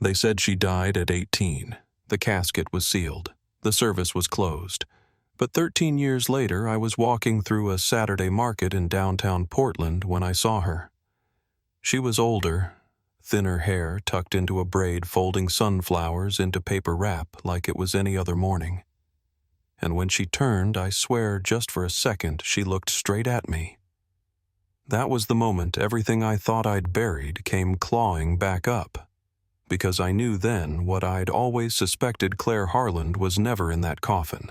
They said she died at 18. The casket was sealed. The service was closed. But 13 years later, I was walking through a Saturday market in downtown Portland when I saw her. She was older, thinner hair tucked into a braid folding sunflowers into paper wrap like it was any other morning. And when she turned, I swear just for a second, she looked straight at me. That was the moment everything I thought I'd buried came clawing back up, because I knew then what I'd always suspected Claire Harland was never in that coffin.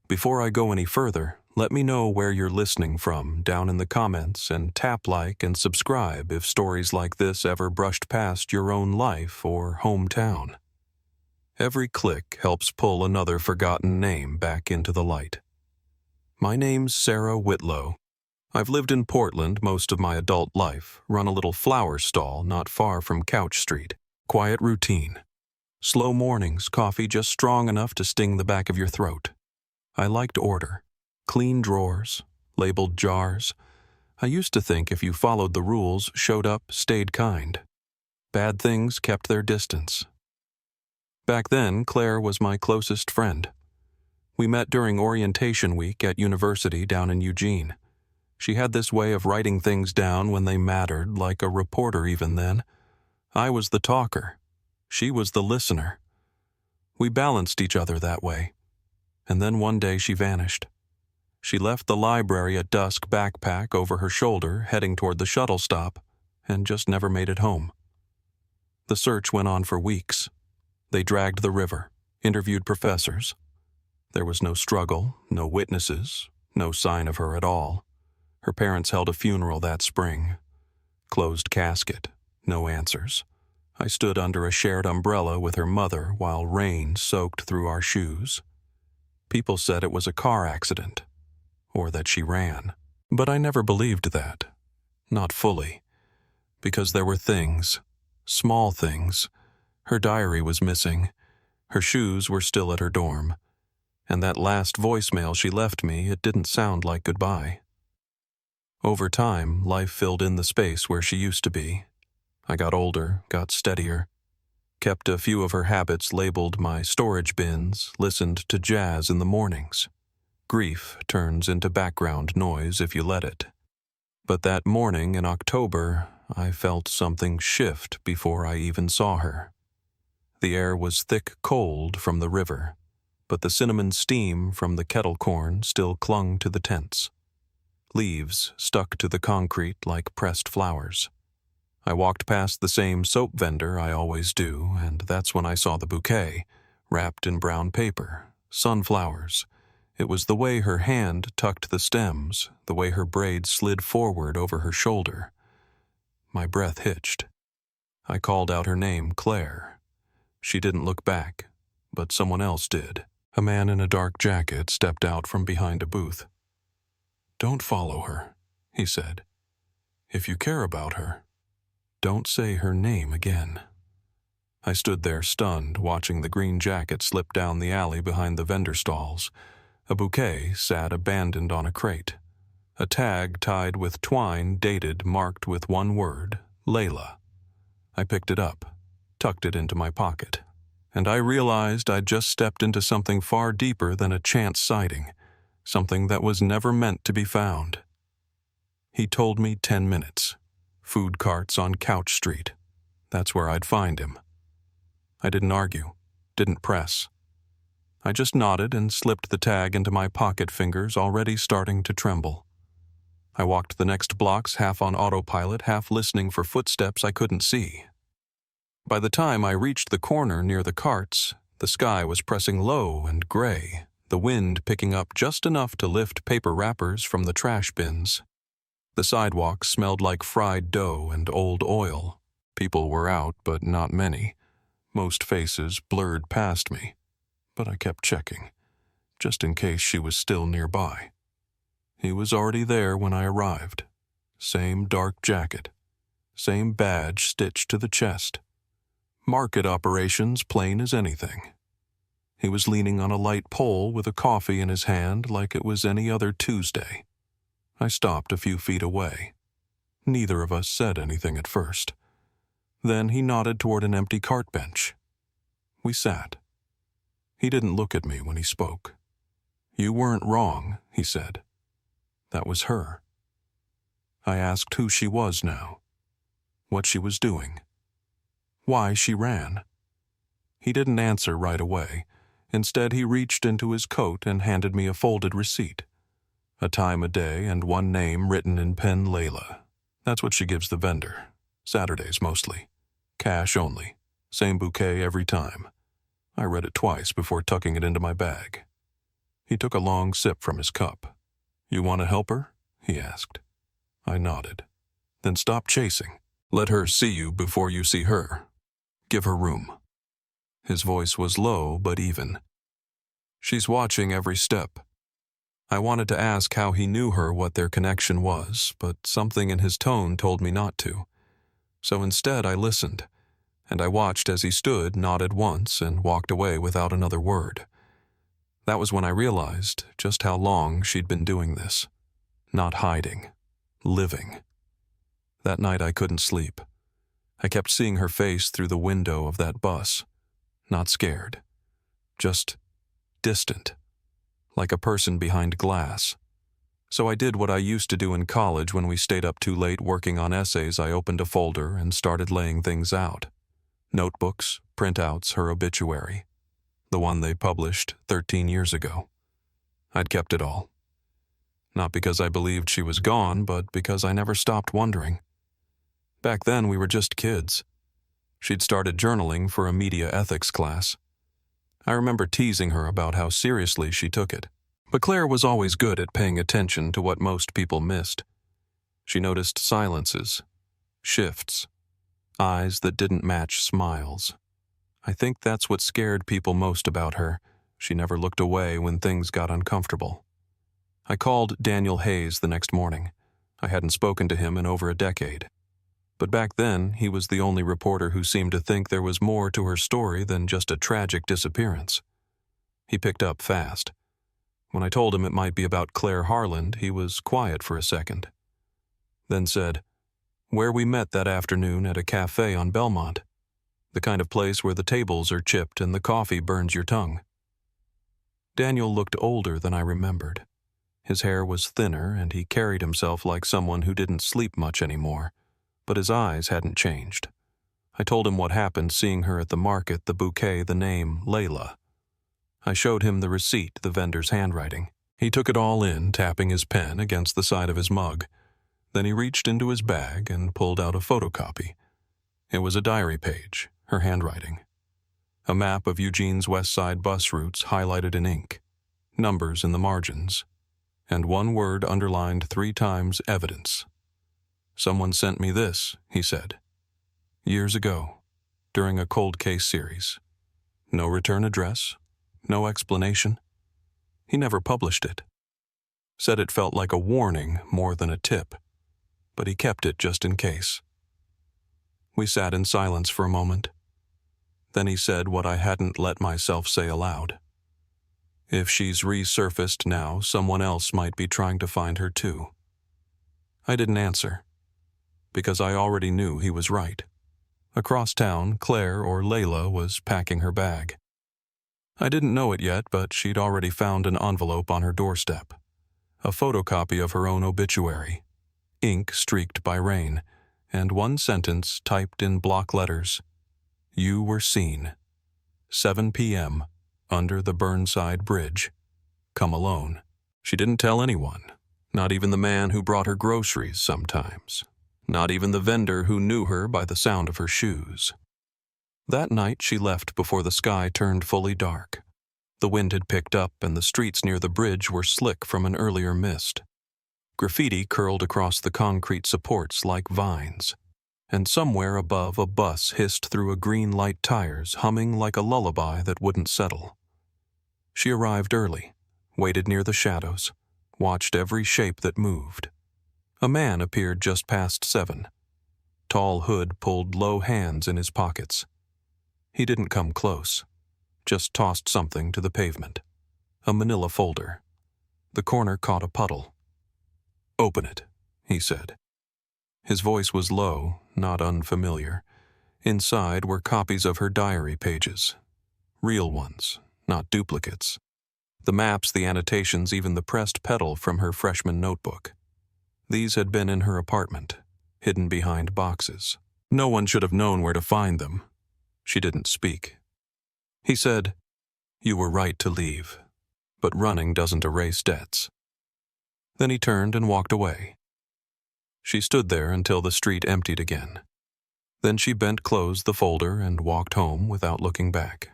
Before I go any further, let me know where you're listening from down in the comments and tap like and subscribe if stories like this ever brushed past your own life or hometown. Every click helps pull another forgotten name back into the light. My name's Sarah Whitlow. I've lived in Portland most of my adult life, run a little flower stall not far from Couch Street. Quiet routine. Slow mornings, coffee just strong enough to sting the back of your throat. I liked order. Clean drawers, labeled jars. I used to think if you followed the rules, showed up, stayed kind. Bad things kept their distance. Back then, Claire was my closest friend. We met during orientation week at university down in Eugene. She had this way of writing things down when they mattered, like a reporter even then. I was the talker. She was the listener. We balanced each other that way. And then one day she vanished. She left the library at dusk, backpack over her shoulder, heading toward the shuttle stop, and just never made it home. The search went on for weeks. They dragged the river, interviewed professors. There was no struggle, no witnesses, no sign of her at all. Her parents held a funeral that spring. Closed casket, no answers. I stood under a shared umbrella with her mother while rain soaked through our shoes. People said it was a car accident, or that she ran. But I never believed that. Not fully. Because there were things, small things. Her diary was missing. Her shoes were still at her dorm. And that last voicemail she left me, it didn't sound like goodbye. Over time, life filled in the space where she used to be. I got older, got steadier. Kept a few of her habits labeled my storage bins, listened to jazz in the mornings. Grief turns into background noise if you let it. But that morning in October, I felt something shift before I even saw her. The air was thick cold from the river, but the cinnamon steam from the kettle corn still clung to the tents. Leaves stuck to the concrete like pressed flowers. I walked past the same soap vendor I always do, and that's when I saw the bouquet, wrapped in brown paper, sunflowers. It was the way her hand tucked the stems, the way her braid slid forward over her shoulder. My breath hitched. I called out her name, Claire. She didn't look back, but someone else did. A man in a dark jacket stepped out from behind a booth. "Don't follow her," he said. "If you care about her, don't say her name again." I stood there stunned, watching the green jacket slip down the alley behind the vendor stalls. A bouquet sat abandoned on a crate. A tag tied with twine dated marked with one word, Layla. I picked it up, tucked it into my pocket, and I realized I'd just stepped into something far deeper than a chance sighting, something that was never meant to be found. He told me 10 minutes. Food carts on Couch Street. That's where I'd find him. I didn't argue, didn't press. I just nodded and slipped the tag into my pocket fingers, already starting to tremble. I walked the next blocks half on autopilot, half listening for footsteps I couldn't see. By the time I reached the corner near the carts, the sky was pressing low and gray, the wind picking up just enough to lift paper wrappers from the trash bins. The sidewalk smelled like fried dough and old oil. People were out, but not many. Most faces blurred past me, but I kept checking, just in case she was still nearby. He was already there when I arrived. Same dark jacket, same badge stitched to the chest. Market operations plain as anything. He was leaning on a light pole with a coffee in his hand like it was any other Tuesday. I stopped a few feet away. Neither of us said anything at first. Then he nodded toward an empty cart bench. We sat. He didn't look at me when he spoke. "You weren't wrong," he said. "That was her." I asked who she was now, what she was doing, why she ran. He didn't answer right away. Instead, he reached into his coat and handed me a folded receipt. A time a day and one name written in pen: Layla. That's what she gives the vendor. Saturdays mostly. Cash only. Same bouquet every time. I read it twice before tucking it into my bag. He took a long sip from his cup. "You want to help her?" he asked. I nodded. "Then stop chasing. Let her see you before you see her. Give her room." His voice was low but even. "She's watching every step." I wanted to ask how he knew her, what their connection was, but something in his tone told me not to. So instead I listened, and I watched as he stood, nodded once, and walked away without another word. That was when I realized just how long she'd been doing this. Not hiding. Living. That night I couldn't sleep. I kept seeing her face through the window of that bus. Not scared. Just distant. Like a person behind glass. So I did what I used to do in college when we stayed up too late working on essays. I opened a folder and started laying things out. Notebooks, printouts, her obituary. The one they published 13 years ago. I'd kept it all. Not because I believed she was gone, but because I never stopped wondering. Back then we were just kids. She'd started journaling for a media ethics class. I remember teasing her about how seriously she took it. But Claire was always good at paying attention to what most people missed. She noticed silences, shifts, eyes that didn't match smiles. I think that's what scared people most about her. She never looked away when things got uncomfortable. I called Daniel Hayes the next morning. I hadn't spoken to him in over a decade. But back then, he was the only reporter who seemed to think there was more to her story than just a tragic disappearance. He picked up fast. When I told him it might be about Claire Harland, he was quiet for a second. Then said, "Where we met that afternoon at a cafe on Belmont. The kind of place where the tables are chipped and the coffee burns your tongue." Daniel looked older than I remembered. His hair was thinner and he carried himself like someone who didn't sleep much anymore, but his eyes hadn't changed. I told him what happened seeing her at the market, the bouquet, the name, Layla. I showed him the receipt, the vendor's handwriting. He took it all in, tapping his pen against the side of his mug. Then he reached into his bag and pulled out a photocopy. It was a diary page, her handwriting. A map of Eugene's West Side bus routes highlighted in ink, numbers in the margins, and one word underlined 3 times: evidence. "Someone sent me this," he said. "Years ago, during a cold case series. No return address, no explanation. He never published it. Said it felt like a warning more than a tip, but he kept it just in case." We sat in silence for a moment. Then he said what I hadn't let myself say aloud. "If she's resurfaced now, someone else might be trying to find her too." I didn't answer, because I already knew he was right. Across town, Claire, or Layla, was packing her bag. I didn't know it yet, but she'd already found an envelope on her doorstep. A photocopy of her own obituary, ink streaked by rain, and one sentence typed in block letters: "You were seen. 7 p.m. under the Burnside Bridge. Come alone." She didn't tell anyone, not even the man who brought her groceries sometimes, not even the vendor who knew her by the sound of her shoes. That night she left before the sky turned fully dark. The wind had picked up and the streets near the bridge were slick from an earlier mist. Graffiti curled across the concrete supports like vines, and somewhere above a bus hissed through a green light tires, humming like a lullaby that wouldn't settle. She arrived early, waited near the shadows, watched every shape that moved. A man appeared just past 7. Tall hood pulled low hands in his pockets. He didn't come close, just tossed something to the pavement. A manila folder. The corner caught a puddle. "Open it," he said. His voice was low, not unfamiliar. Inside were copies of her diary pages. Real ones, not duplicates. The maps, the annotations, even the pressed petal from her freshman notebook. These had been in her apartment, hidden behind boxes. No one should have known where to find them. She didn't speak. He said, "You were right to leave, but running doesn't erase debts." Then he turned and walked away. She stood there until the street emptied again. Then she bent, closed the folder, and walked home without looking back.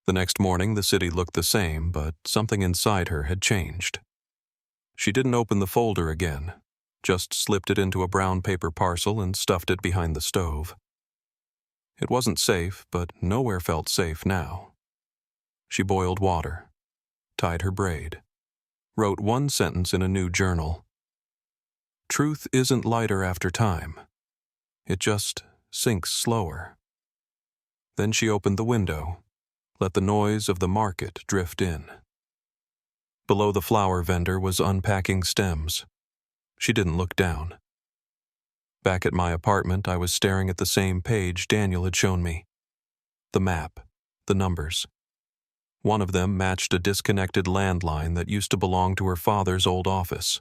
The next morning, the city looked the same, but something inside her had changed. She didn't open the folder again, just slipped it into a brown paper parcel and stuffed it behind the stove. It wasn't safe, but nowhere felt safe now. She boiled water, tied her braid, wrote one sentence in a new journal. Truth isn't lighter after time. It just sinks slower. Then she opened the window, let the noise of the market drift in. Below the flower vendor was unpacking stems. She didn't look down. Back at my apartment, I was staring at the same page Daniel had shown me. The map, the numbers. One of them matched a disconnected landline that used to belong to her father's old office.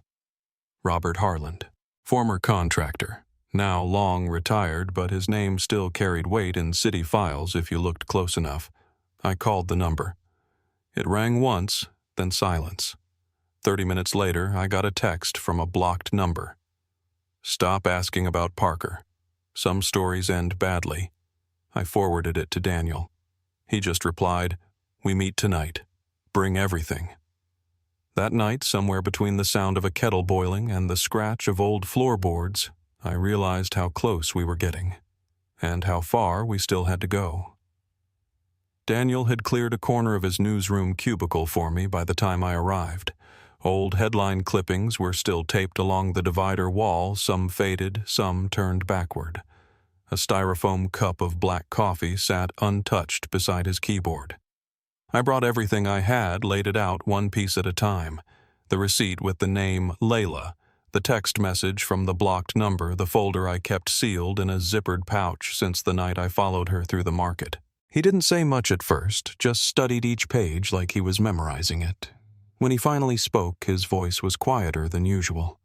Robert Harland, former contractor, now long retired, but his name still carried weight in city files if you looked close enough. I called the number. It rang once, then silence. 30 minutes later, I got a text from a blocked number. "Stop asking about Parker. Some stories end badly." I forwarded it to Daniel. He just replied, "We meet tonight. Bring everything." That night, somewhere between the sound of a kettle boiling and the scratch of old floorboards, I realized how close we were getting, and how far we still had to go. Daniel had cleared a corner of his newsroom cubicle for me by the time I arrived. Old headline clippings were still taped along the divider wall, some faded, some turned backward. A styrofoam cup of black coffee sat untouched beside his keyboard. I brought everything I had, laid it out one piece at a time. The receipt with the name Layla, the text message from the blocked number, the folder I kept sealed in a zippered pouch since the night I followed her through the market. He didn't say much at first, just studied each page like he was memorizing it. When he finally spoke, his voice was quieter than usual.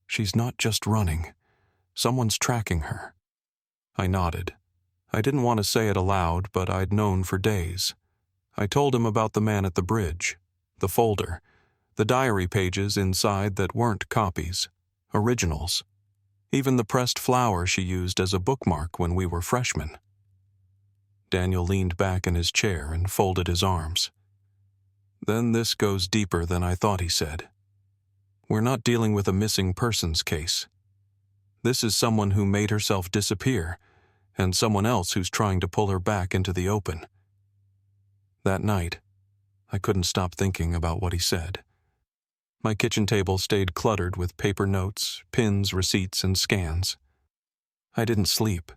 "She's not just running. Someone's tracking her." I nodded. I didn't want to say it aloud, but I'd known for days. I told him about the man at the bridge, the folder, the diary pages inside that weren't copies, originals, even the pressed flower she used as a bookmark when we were freshmen. Daniel leaned back in his chair and folded his arms. "Then this goes deeper than I thought," he said. "We're not dealing with a missing persons case. This is someone who made herself disappear, and someone else who's trying to pull her back into the open." That night, I couldn't stop thinking about what he said. My kitchen table stayed cluttered with paper notes, pins, receipts, and scans. I didn't sleep.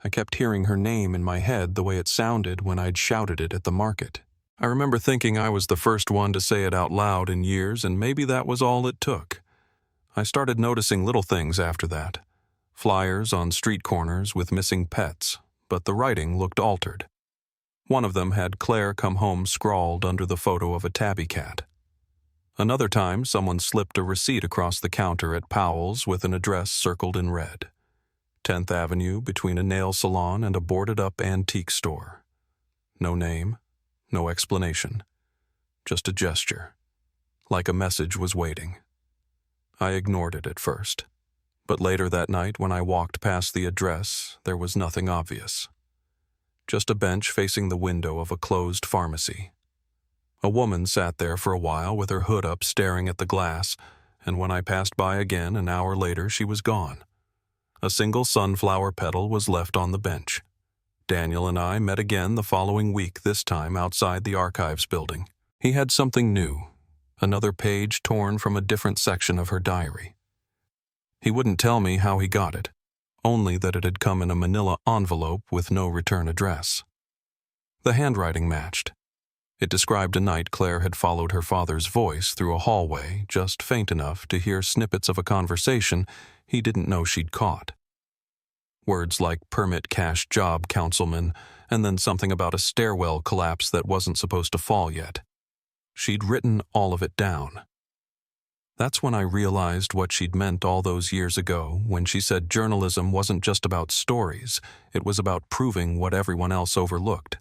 I kept hearing her name in my head the way it sounded when I'd shouted it at the market. I remember thinking I was the first one to say it out loud in years, and maybe that was all it took. I started noticing little things after that. Flyers on street corners with missing pets, but the writing looked altered. One of them had "Claire come home" scrawled under the photo of a tabby cat. Another time, someone slipped a receipt across the counter at Powell's with an address circled in red. 10th Avenue, between a nail salon and a boarded-up antique store. No name, no explanation, just a gesture, like a message was waiting. I ignored it at first, but later that night when I walked past the address, there was nothing obvious. Just a bench facing the window of a closed pharmacy. A woman sat there for a while with her hood up staring at the glass, and when I passed by again an hour later, she was gone. A single sunflower petal was left on the bench. Daniel and I met again the following week, this time outside the archives building. He had something new, another page torn from a different section of her diary. He wouldn't tell me how he got it, only that it had come in a manila envelope with no return address. The handwriting matched. It described a night Claire had followed her father's voice through a hallway, just faint enough to hear snippets of a conversation he didn't know she'd caught. Words like permit cash job councilman, and then something about a stairwell collapse that wasn't supposed to fall yet. She'd written all of it down. That's when I realized what she'd meant all those years ago when she said journalism wasn't just about stories, it was about proving what everyone else overlooked.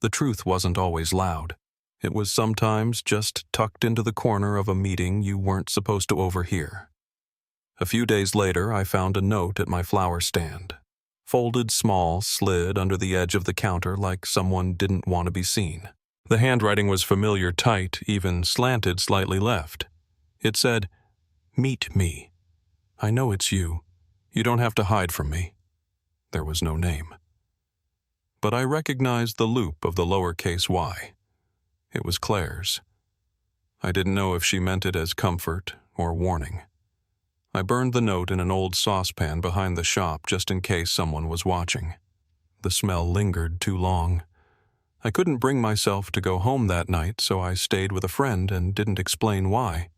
The truth wasn't always loud. It was sometimes just tucked into the corner of a meeting you weren't supposed to overhear. A few days later, I found a note at my flower stand. Folded small, slid under the edge of the counter like someone didn't want to be seen. The handwriting was familiar tight, even slanted slightly left. It said, "Meet me. I know it's you. You don't have to hide from me." There was no name. But I recognized the loop of the lowercase y. It was Claire's. I didn't know if she meant it as comfort or warning. I burned the note in an old saucepan behind the shop just in case someone was watching. The smell lingered too long. I couldn't bring myself to go home that night, so I stayed with a friend and didn't explain why.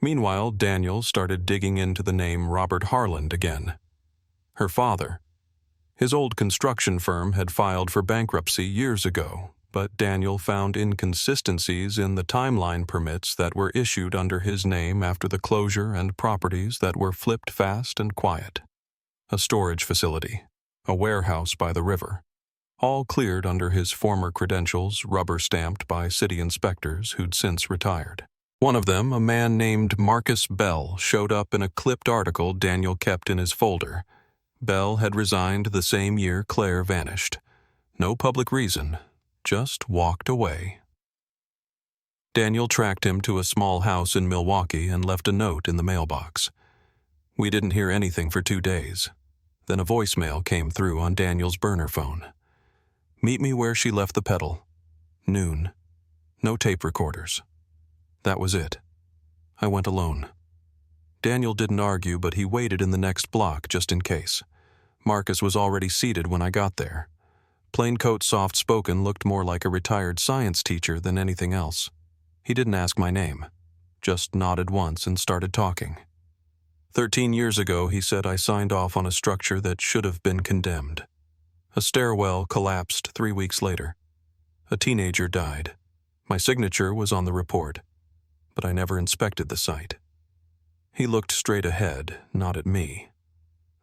Meanwhile, Daniel started digging into the name Robert Harland again. Her father. His old construction firm had filed for bankruptcy years ago, but Daniel found inconsistencies in the timeline permits that were issued under his name after the closure and properties that were flipped fast and quiet. A storage facility, a warehouse by the river, all cleared under his former credentials, rubber-stamped by city inspectors who'd since retired. One of them, a man named Marcus Bell, showed up in a clipped article Daniel kept in his folder. Bell had resigned the same year Claire vanished. No public reason, just walked away. Daniel tracked him to a small house in Milwaukee and left a note in the mailbox. We didn't hear anything for 2 days. Then a voicemail came through on Daniel's burner phone. "Meet me where she left the pedal. Noon. No tape recorders." That was it. I went alone. Daniel didn't argue, but he waited in the next block just in case. Marcus was already seated when I got there. Plaincoat soft-spoken, looked more like a retired science teacher than anything else. He didn't ask my name, just nodded once and started talking. 13 years ago, he said, I signed off on a structure that should have been condemned. A stairwell collapsed 3 weeks later. A teenager died. My signature was on the report, but I never inspected the site. He looked straight ahead, not at me.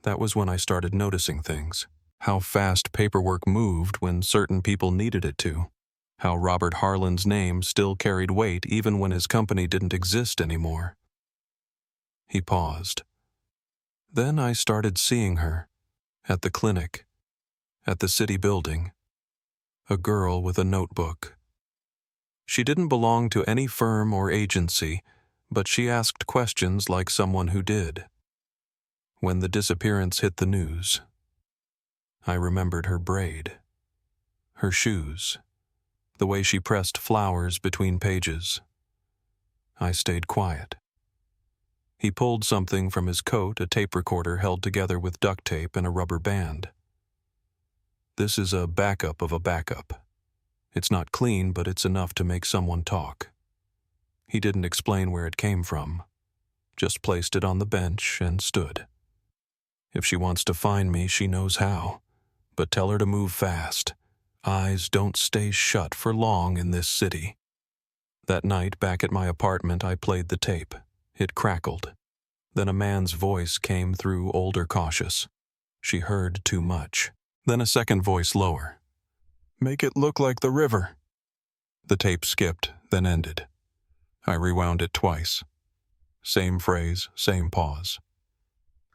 That was when I started noticing things. How fast paperwork moved when certain people needed it to. How Robert Harland's name still carried weight even when his company didn't exist anymore. He paused. Then I started seeing her. At the clinic. At the city building. A girl with a notebook. She didn't belong to any firm or agency, but she asked questions like someone who did. When the disappearance hit the news, I remembered her braid, her shoes, the way she pressed flowers between pages. I stayed quiet. He pulled something from his coat, a tape recorder held together with duct tape and a rubber band. This is a backup of a backup. It's not clean, but it's enough to make someone talk. He didn't explain where it came from, just placed it on the bench and stood. If she wants to find me, she knows how. But tell her to move fast. Eyes don't stay shut for long in this city. That night, back at my apartment, I played the tape. It crackled. Then a man's voice came through, older, cautious. She heard too much. Then a second voice lower. "Make it look like the river." The tape skipped, then ended. I rewound it twice. Same phrase, same pause.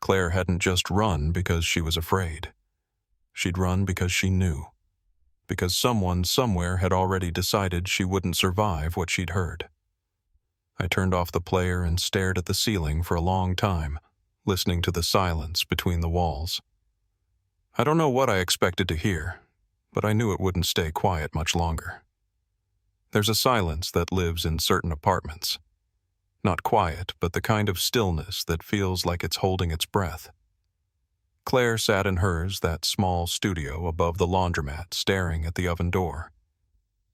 Claire hadn't just run because she was afraid. She'd run because she knew. Because someone somewhere had already decided she wouldn't survive what she'd heard. I turned off the player and stared at the ceiling for a long time, listening to the silence between the walls. I don't know what I expected to hear, but I knew it wouldn't stay quiet much longer. There's a silence that lives in certain apartments. Not quiet, but the kind of stillness that feels like it's holding its breath. Claire sat in hers, that small studio above the laundromat, staring at the oven door.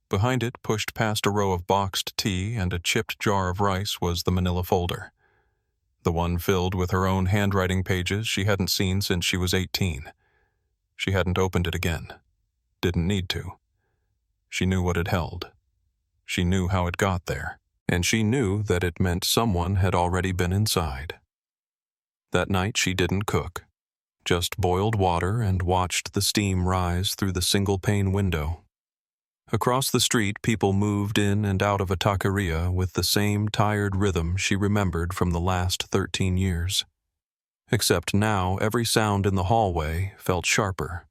Behind it, pushed past a row of boxed tea and a chipped jar of rice, was the manila folder. the one filled with her own handwriting pages she hadn't seen since she was 18. She hadn't opened it again. Didn't need to. She knew what it held. She knew how it got there, and she knew that it meant someone had already been inside. That night she didn't cook, just boiled water and watched the steam rise through the single-pane window. Across the street, people moved in and out of a taqueria with the same tired rhythm she remembered from the last 13 years. Except now, every sound in the hallway felt sharper.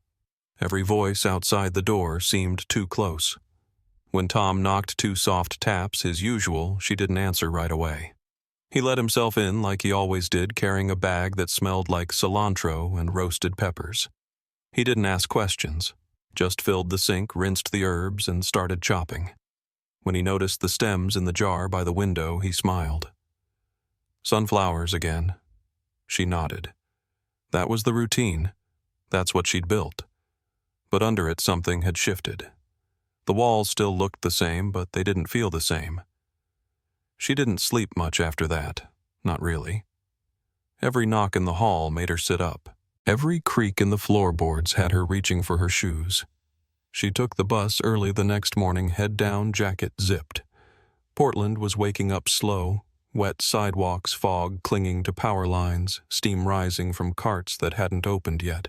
Every voice outside the door seemed too close. When Tom knocked 2 soft taps, his usual, she didn't answer right away. He let himself in like he always did, carrying a bag that smelled like cilantro and roasted peppers. He didn't ask questions, just filled the sink, rinsed the herbs, and started chopping. When he noticed the stems in the jar by the window, he smiled. Sunflowers again. She nodded. That was the routine. That's what she'd built. But under it, something had shifted. The walls still looked the same, but they didn't feel the same. She didn't sleep much after that. Not really. Every knock in the hall made her sit up. Every creak in the floorboards had her reaching for her shoes. She took the bus early the next morning, head down, jacket zipped. Portland was waking up slow, wet sidewalks, fog clinging to power lines, steam rising from carts that hadn't opened yet.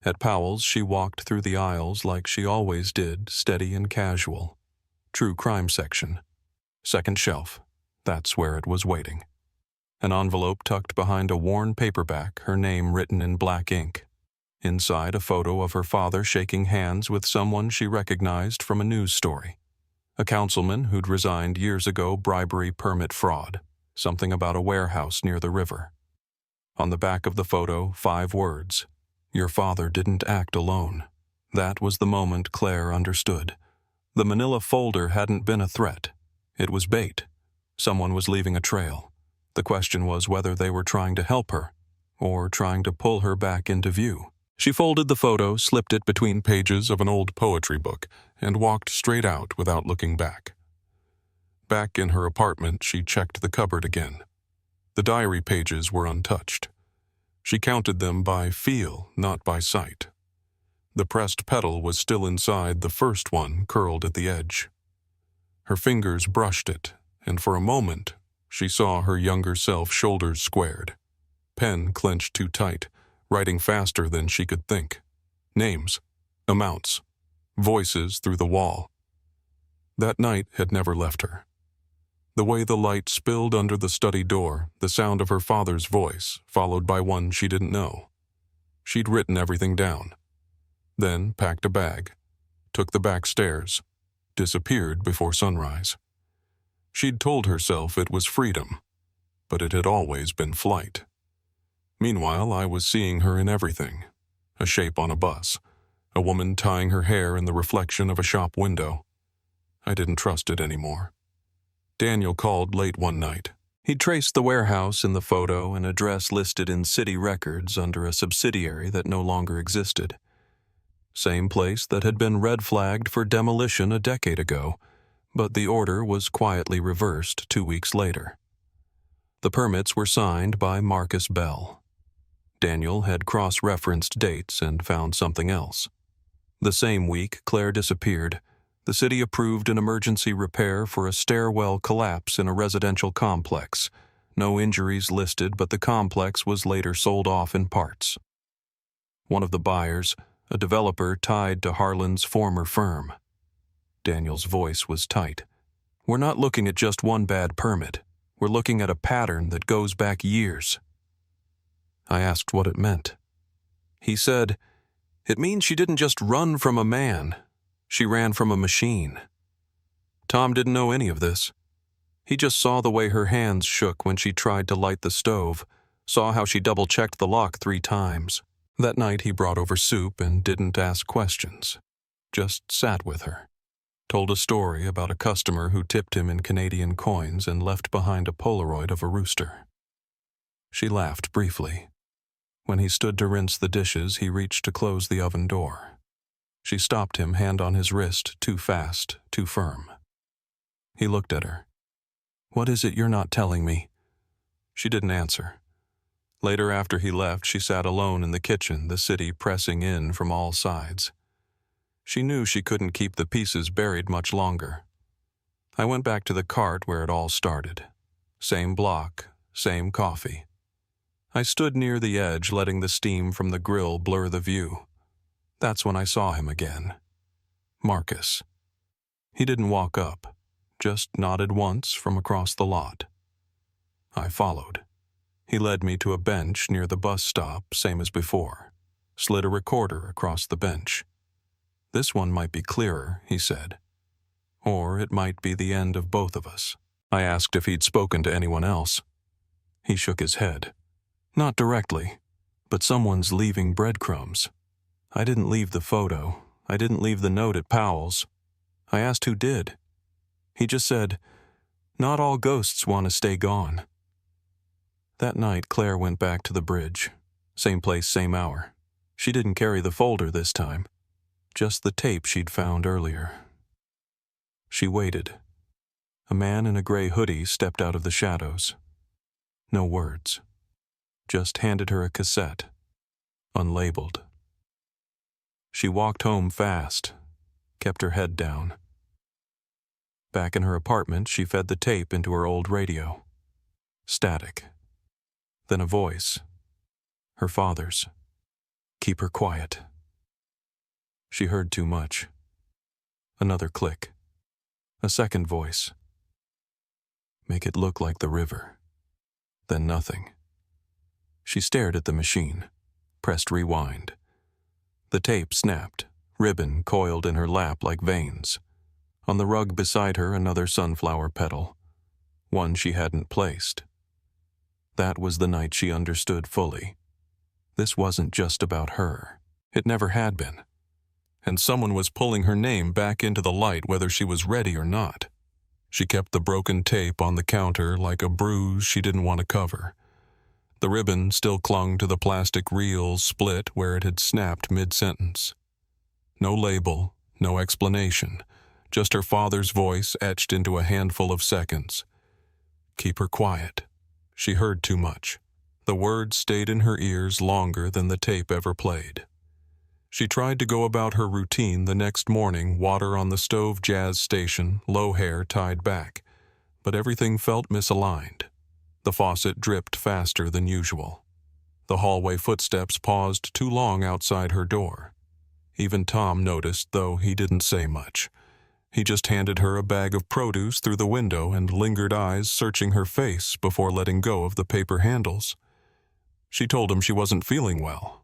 At Powell's, she walked through the aisles like she always did, steady and casual. True crime section. Second shelf. That's where it was waiting. An envelope tucked behind a worn paperback, her name written in black ink. Inside, a photo of her father shaking hands with someone she recognized from a news story. A councilman who'd resigned years ago, bribery permit fraud. Something about a warehouse near the river. On the back of the photo, 5 words. Your father didn't act alone. That was the moment Claire understood. The manila folder hadn't been a threat. It was bait. Someone was leaving a trail. The question was whether they were trying to help her, or trying to pull her back into view. She folded the photo, slipped it between pages of an old poetry book, and walked straight out without looking back. Back in her apartment, she checked the cupboard again. The diary pages were untouched. She counted them by feel, not by sight. The pressed petal was still inside the first one, curled at the edge. Her fingers brushed it, and for a moment, she saw her younger self, shoulders squared. Pen clenched too tight, writing faster than she could think. Names, amounts, voices through the wall. That night had never left her. The way the light spilled under the study door, the sound of her father's voice, followed by one she didn't know. She'd written everything down. Then packed a bag, took the back stairs, disappeared before sunrise. She'd told herself it was freedom, but it had always been flight. Meanwhile, I was seeing her in everything. A shape on a bus, a woman tying her hair in the reflection of a shop window. I didn't trust it anymore. Daniel called late one night. He traced the warehouse in the photo, an address listed in city records under a subsidiary that no longer existed. Same place that had been red flagged for demolition a decade ago, but the order was quietly reversed 2 weeks later. The permits were signed by Marcus Bell. Daniel had cross-referenced dates and found something else. The same week, Claire disappeared. The city approved an emergency repair for a stairwell collapse in a residential complex. No injuries listed, but the complex was later sold off in parts. One of the buyers, a developer tied to Harlan's former firm. Daniel's voice was tight. We're not looking at just one bad permit. We're looking at a pattern that goes back years. I asked what it meant. He said, it means she didn't just run from a man. She ran from a machine. Tom didn't know any of this. He just saw the way her hands shook when she tried to light the stove, saw how she double-checked the lock 3 times. That night he brought over soup and didn't ask questions. Just sat with her. Told a story about a customer who tipped him in Canadian coins and left behind a Polaroid of a rooster. She laughed briefly. When he stood to rinse the dishes, he reached to close the oven door. She stopped him, hand on his wrist, too fast, too firm. He looked at her. What is it you're not telling me? She didn't answer. Later, after he left, she sat alone in the kitchen, the city pressing in from all sides. She knew she couldn't keep the pieces buried much longer. I went back to the cart where it all started. Same block, same coffee. I stood near the edge, letting the steam from the grill blur the view. That's when I saw him again. Marcus. He didn't walk up, just nodded once from across the lot. I followed. He led me to a bench near the bus stop, same as before. Slid a recorder across the bench. This one might be clearer, he said. Or it might be the end of both of us. I asked if he'd spoken to anyone else. He shook his head. Not directly, but someone's leaving breadcrumbs. I didn't leave the photo. I didn't leave the note at Powell's. I asked who did. He just said, "Not all ghosts want to stay gone." That night, Claire went back to the bridge. Same place, same hour. She didn't carry the folder this time. Just the tape she'd found earlier. She waited. A man in a gray hoodie stepped out of the shadows. No words. Just handed her a cassette. Unlabeled. She walked home fast. Kept her head down. Back in her apartment, she fed the tape into her old radio. Static. Then a voice. Her father's. Keep her quiet. She heard too much. Another click. A second voice. Make it look like the river. Then nothing. She stared at the machine, pressed rewind. The tape snapped, ribbon coiled in her lap like veins. On the rug beside her, another sunflower petal. One she hadn't placed. That was the night she understood fully. This wasn't just about her. It never had been. And someone was pulling her name back into the light whether she was ready or not. She kept the broken tape on the counter like a bruise she didn't want to cover. The ribbon still clung to the plastic reel split where it had snapped mid-sentence. No label, no explanation, just her father's voice etched into a handful of seconds. Keep her quiet. She heard too much. The words stayed in her ears longer than the tape ever played. She tried to go about her routine the next morning, water on the stove jazz station, low hair tied back, but everything felt misaligned. The faucet dripped faster than usual. The hallway footsteps paused too long outside her door. Even Tom noticed, though he didn't say much. He just handed her a bag of produce through the window and lingered eyes searching her face before letting go of the paper handles. She told him she wasn't feeling well.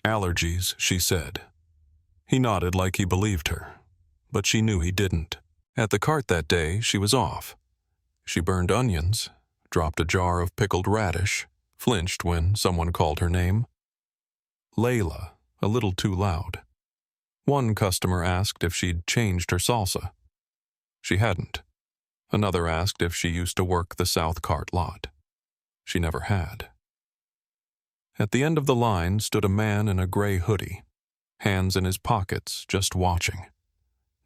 Allergies, she said. He nodded like he believed her, but she knew he didn't. At the cart that day, she was off. She burned onions, dropped a jar of pickled radish, flinched when someone called her name. Layla, a little too loud. One customer asked if she'd changed her salsa. She hadn't. Another asked if she used to work the South Cart lot. She never had. At the end of the line stood a man in a gray hoodie, hands in his pockets, just watching.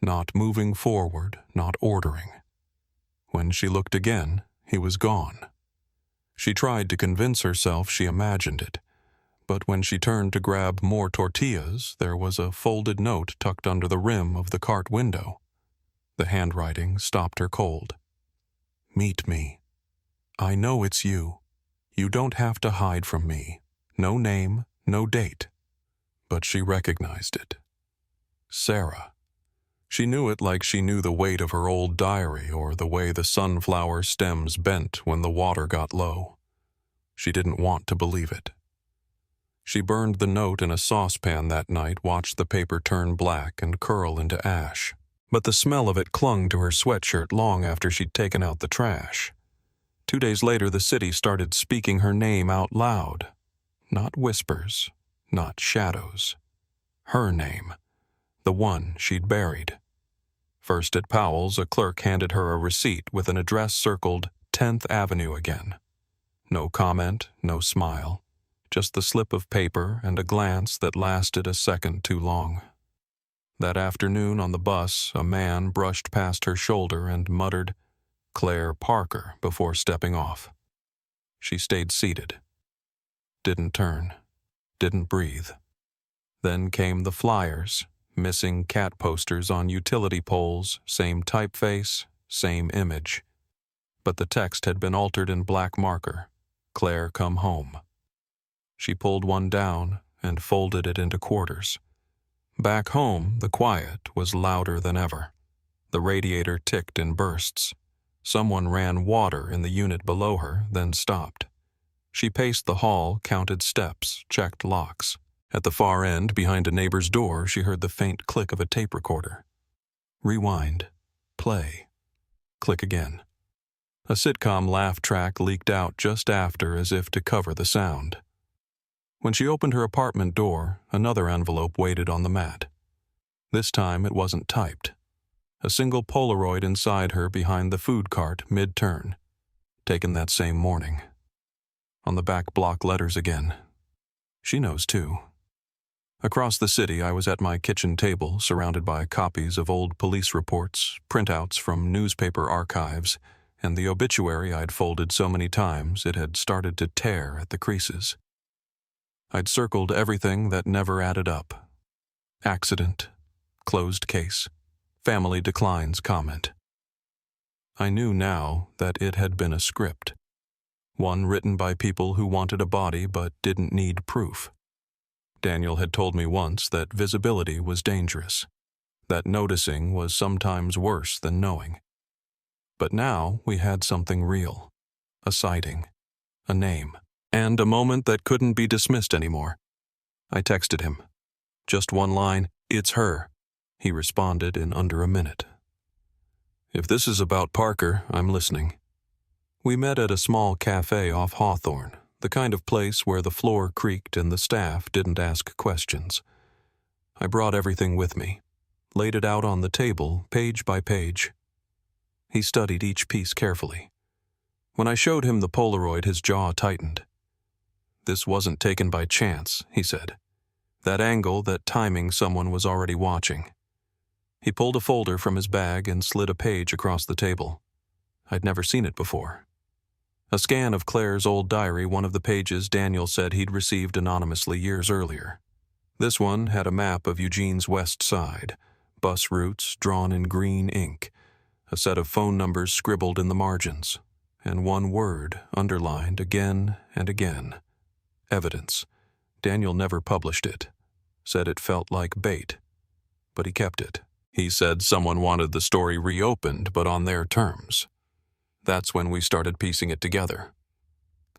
Not moving forward, not ordering. When she looked again, he was gone. She tried to convince herself she imagined it, but when she turned to grab more tortillas, there was a folded note tucked under the rim of the cart window. The handwriting stopped her cold. Meet me. I know it's you. You don't have to hide from me. No name, no date. But she recognized it. Sarah. She knew it like she knew the weight of her old diary or the way the sunflower stems bent when the water got low. She didn't want to believe it. She burned the note in a saucepan that night, watched the paper turn black and curl into ash. But the smell of it clung to her sweatshirt long after she'd taken out the trash. 2 days later, the city started speaking her name out loud. Not whispers, not shadows. Her name. The one she'd buried. First at Powell's, a clerk handed her a receipt with an address circled 10th Avenue again. No comment, no smile. Just the slip of paper and a glance that lasted a second too long. That afternoon on the bus, a man brushed past her shoulder and muttered, "Claire Parker," before stepping off. She stayed seated. Didn't turn. Didn't breathe. Then came the flyers, missing cat posters on utility poles, same typeface, same image. But the text had been altered in black marker. Claire come home. She pulled one down and folded it into quarters. Back home, the quiet was louder than ever. The radiator ticked in bursts. Someone ran water in the unit below her, then stopped. She paced the hall, counted steps, checked locks. At the far end, behind a neighbor's door, she heard the faint click of a tape recorder. Rewind. Play. Click again. A sitcom laugh track leaked out just after, as if to cover the sound. When she opened her apartment door, another envelope waited on the mat. This time it wasn't typed. A single Polaroid inside her behind the food cart mid-turn, taken that same morning. On the back block letters again. She knows too. Across the city, I was at my kitchen table, surrounded by copies of old police reports, printouts from newspaper archives, and the obituary I'd folded so many times it had started to tear at the creases. I'd circled everything that never added up. Accident, closed case, family declines comment. I knew now that it had been a script. One written by people who wanted a body but didn't need proof. Daniel had told me once that visibility was dangerous, that noticing was sometimes worse than knowing. But now we had something real, a sighting, a name, and a moment that couldn't be dismissed anymore. I texted him. Just one line, "It's her." He responded in under a minute. "If this is about Parker, I'm listening." We met at a small cafe off Hawthorne, the kind of place where the floor creaked and the staff didn't ask questions. I brought everything with me, laid it out on the table, page by page. He studied each piece carefully. When I showed him the Polaroid, his jaw tightened. "This wasn't taken by chance," he said. "That angle, that timing, someone was already watching." He pulled a folder from his bag and slid a page across the table. I'd never seen it before. A scan of Claire's old diary, one of the pages Daniel said he'd received anonymously years earlier. This one had a map of Eugene's west side, bus routes drawn in green ink, a set of phone numbers scribbled in the margins, and one word underlined again and again. Evidence. Daniel never published it. Said it felt like bait. But he kept it. He said someone wanted the story reopened, but on their terms. That's when we started piecing it together.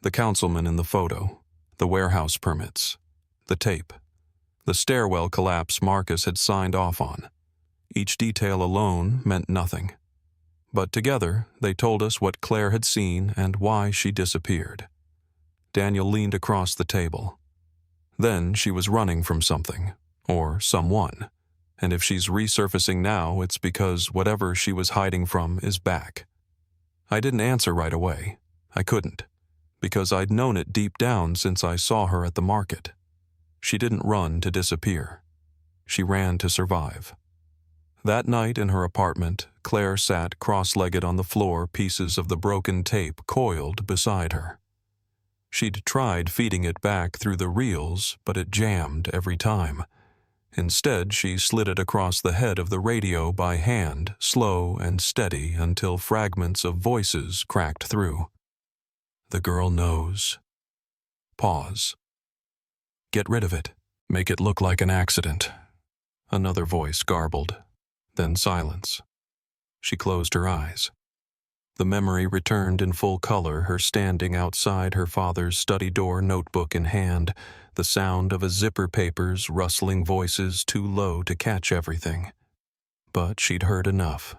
The councilman in the photo, the warehouse permits, the tape, the stairwell collapse Marcus had signed off on. Each detail alone meant nothing. But together, they told us what Claire had seen and why she disappeared. Daniel leaned across the table. Then she was running from something, or someone. And if she's resurfacing now, it's because whatever she was hiding from is back. I didn't answer right away. I couldn't, because I'd known it deep down since I saw her at the market. She didn't run to disappear. She ran to survive. That night in her apartment, Claire sat cross-legged on the floor, pieces of the broken tape coiled beside her. She'd tried feeding it back through the reels, but it jammed every time. Instead, she slid it across the head of the radio by hand, slow and steady, until fragments of voices cracked through. "The girl knows." Pause. "Get rid of it. Make it look like an accident." Another voice garbled. Then silence. She closed her eyes. The memory returned in full color, her standing outside her father's study door, notebook in hand, the sound of a zipper papers, rustling voices too low to catch everything. But she'd heard enough.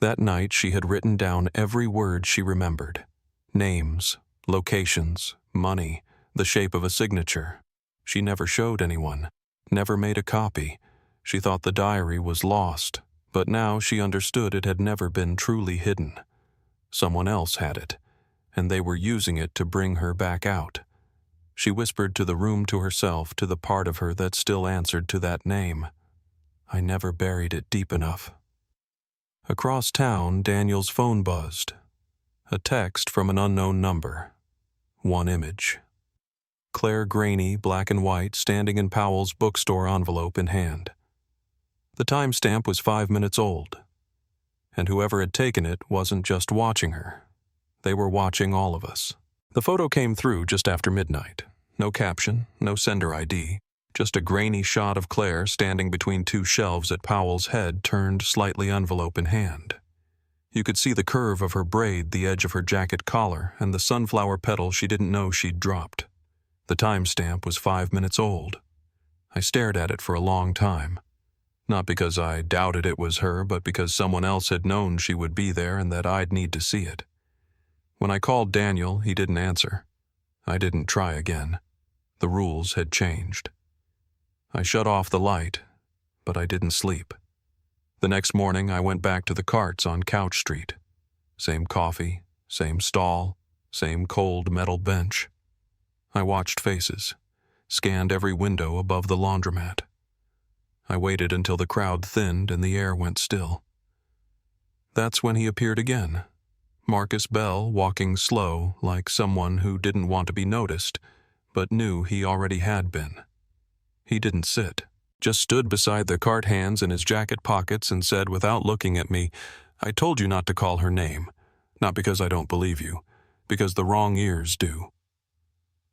That night she had written down every word she remembered. Names, locations, money, the shape of a signature. She never showed anyone, never made a copy. She thought the diary was lost, but now she understood it had never been truly hidden. Someone else had it, and they were using it to bring her back out. She whispered to the room, to herself, to the part of her that still answered to that name. I never buried it deep enough. Across town, Daniel's phone buzzed. A text from an unknown number. one image. Claire Graney, black and white, standing in Powell's bookstore, envelope in hand. The timestamp was 5 minutes old, and whoever had taken it wasn't just watching her. They were watching all of us. The photo came through just after midnight. No caption, no sender ID, just a grainy shot of Claire standing between two shelves at Powell's, head turned slightly, envelope in hand. You could see the curve of her braid, the edge of her jacket collar, and the sunflower petal she didn't know she'd dropped. The timestamp was 5 minutes old. I stared at it for a long time. Not because I doubted it was her, but because someone else had known she would be there and that I'd need to see it. When I called Daniel, he didn't answer. I didn't try again. The rules had changed. I shut off the light, but I didn't sleep. The next morning, I went back to the carts on Couch Street. Same coffee, same stall, same cold metal bench. I watched faces, scanned every window above the laundromat. I waited until the crowd thinned and the air went still. That's when he appeared again. Marcus Bell, walking slow, like someone who didn't want to be noticed, but knew he already had been. He didn't sit, just stood beside the cart, hands in his jacket pockets, and said without looking at me, "I told you not to call her name. Not because I don't believe you, because the wrong ears do."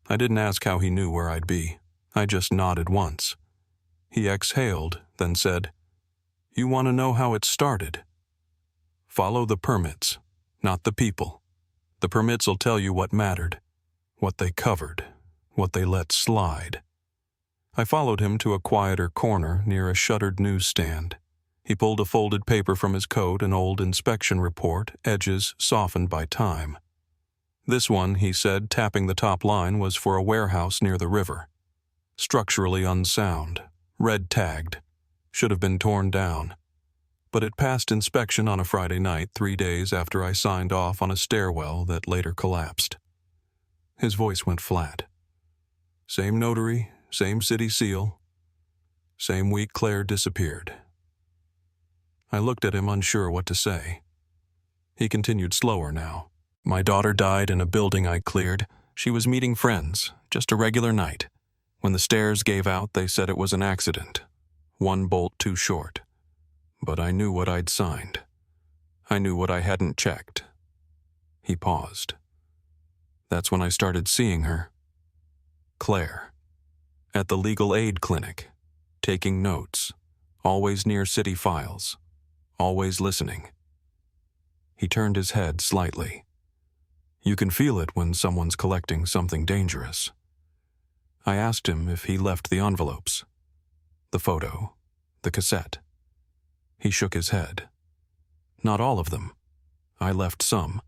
I didn't ask how he knew where I'd be. I just nodded once. He exhaled, then said, "You want to know how it started? Follow the permits, not the people. The permits will tell you what mattered, what they covered, what they let slide." I followed him to a quieter corner near a shuttered newsstand. He pulled a folded paper from his coat, an old inspection report, edges softened by time. This one, he said, tapping the top line, was for a warehouse near the river. Structurally unsound, red-tagged, should have been torn down. But it passed inspection on a Friday night, 3 days after I signed off on a stairwell that later collapsed. His voice went flat. Same notary, same city seal. Same week Claire disappeared. I looked at him, unsure what to say. He continued slower now. "My daughter died in a building I cleared. She was meeting friends, just a regular night. When the stairs gave out, they said it was an accident. One bolt too short. But I knew what I'd signed. I knew what I hadn't checked." He paused. That's when I started seeing her. Claire. At the legal aid clinic. Taking notes. Always near city files. Always listening. He turned his head slightly. You can feel it when someone's collecting something dangerous. I asked him if he left the envelopes. The photo. The cassette. He shook his head. Not all of them. I left some.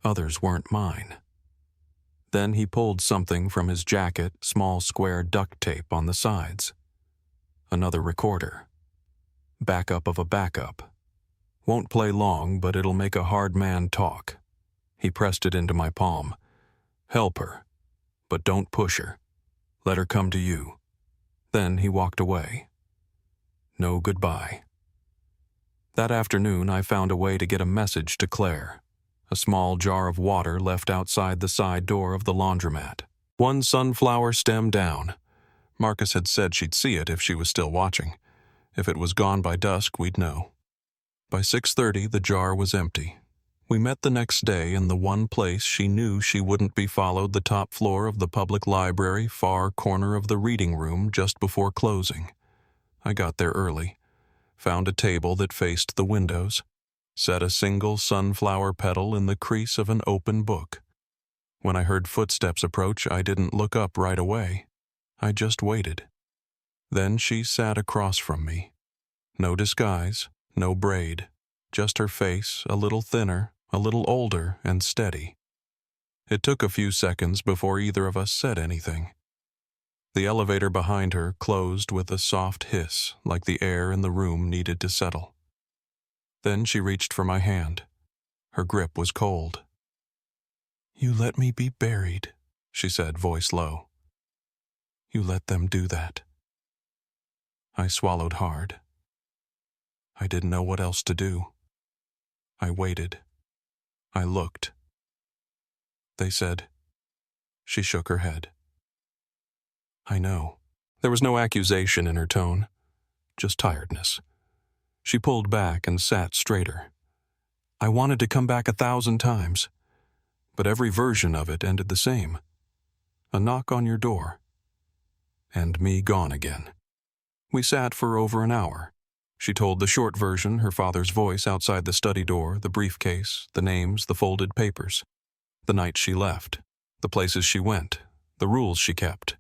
Others weren't mine. Then he pulled something from his jacket, small square duct tape on the sides. Another recorder. Backup of a backup. Won't play long, but it'll make a hard man talk. He pressed it into my palm. Help her, but don't push her. Let her come to you. Then he walked away. No goodbye. That afternoon, I found a way to get a message to Claire. A small jar of water left outside the side door of the laundromat. One sunflower stem down. Marcus had said she'd see it if she was still watching. If it was gone by dusk, we'd know. By 6:30, the jar was empty. We met the next day in the one place she knew she wouldn't be followed, the top floor of the public library, far corner of the reading room, just before closing. I got there early. Found a table that faced the windows. Set a single sunflower petal in the crease of an open book. When I heard footsteps approach, I didn't look up right away. I just waited. Then she sat across from me. No disguise, no braid, just her face, a little thinner, a little older, and steady. It took a few seconds before either of us said anything. The elevator behind her closed with a soft hiss, like the air in the room needed to settle. Then she reached for my hand. Her grip was cold. "You let me be buried," she said, voice low. "You let them do that." I swallowed hard. I didn't know what else to do. I waited. I looked. They said, She shook her head. I know. There was no accusation in her tone, just tiredness. She pulled back and sat straighter. I wanted to come back 1,000 times, but every version of it ended the same. A knock on your door. And me gone again. We sat for over an hour. She told the short version, her father's voice outside the study door, the briefcase, the names, the folded papers. The night she left, the places she went, the rules she kept.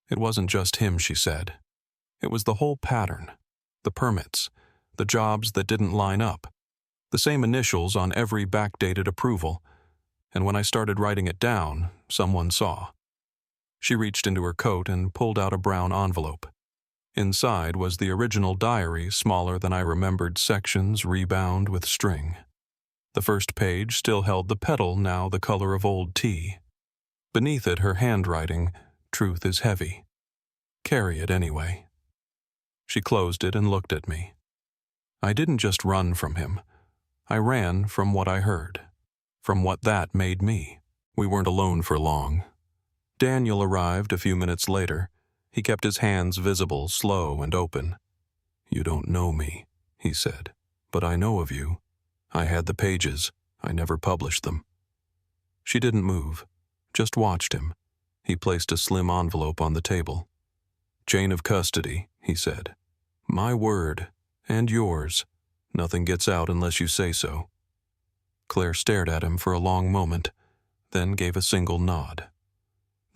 It wasn't just him, she said. It was the whole pattern, the permits, the jobs that didn't line up, the same initials on every backdated approval, and when I started writing it down, someone saw. She reached into her coat and pulled out a brown envelope. Inside was the original diary, smaller than I remembered sections rebound with string. The first page still held the petal, now the color of old tea. Beneath it, her handwriting, truth is heavy. Carry it anyway. She closed it and looked at me. I didn't just run from him. I ran from what I heard, from what that made me. We weren't alone for long. Daniel arrived a few minutes later. He kept his hands visible, slow and open. You don't know me, he said, but I know of you. I had the pages. I never published them. She didn't move, just watched him. He placed a slim envelope on the table. Chain of custody, he said. My word, and yours. Nothing gets out unless you say so. Claire stared at him for a long moment, then gave a single nod.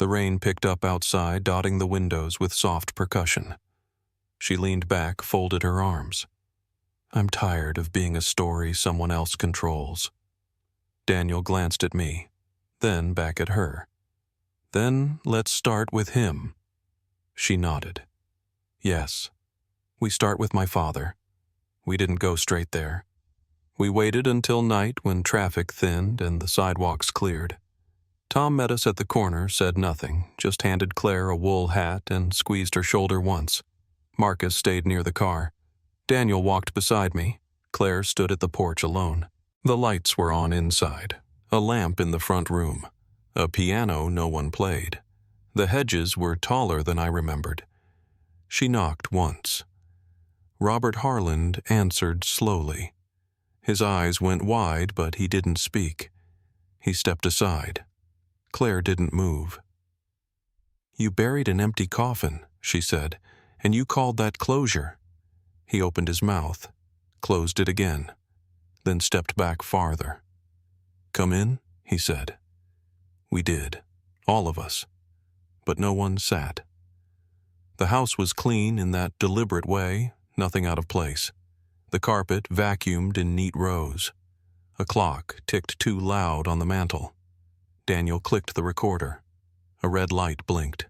The rain picked up outside, dotting the windows with soft percussion. She leaned back, folded her arms. I'm tired of being a story someone else controls. Daniel glanced at me, then back at her. Then let's start with him. She nodded. Yes. We start with my father. We didn't go straight there. We waited until night when traffic thinned and the sidewalks cleared. Tom met us at the corner, said nothing, just handed Claire a wool hat and squeezed her shoulder once. Marcus stayed near the car. Daniel walked beside me. Claire stood at the porch alone. The lights were on inside. A lamp in the front room. A piano no one played. The hedges were taller than I remembered. She knocked once. Robert Harland answered slowly. His eyes went wide, but he didn't speak. He stepped aside. Claire didn't move. You buried an empty coffin, she said, and you called that closure. He opened his mouth, closed it again, then stepped back farther. Come in, he said. We did, all of us, but no one sat. The house was clean in that deliberate way, nothing out of place. The carpet vacuumed in neat rows. A clock ticked too loud on the mantel. Daniel clicked the recorder. A red light blinked.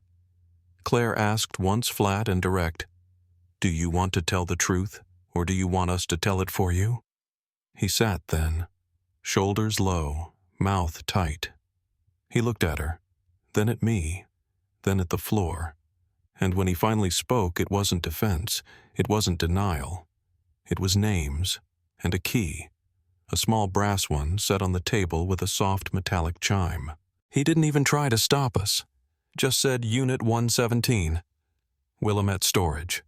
Claire asked once flat and direct, Do you want to tell the truth, or do you want us to tell it for you? He sat then, shoulders low, mouth tight. He looked at her, then at me, then at the floor. And when he finally spoke, it wasn't defense, it wasn't denial. It was names, and a key. A small brass one set on the table with a soft metallic chime. He didn't even try to stop us. Just said Unit 117, Willamette Storage.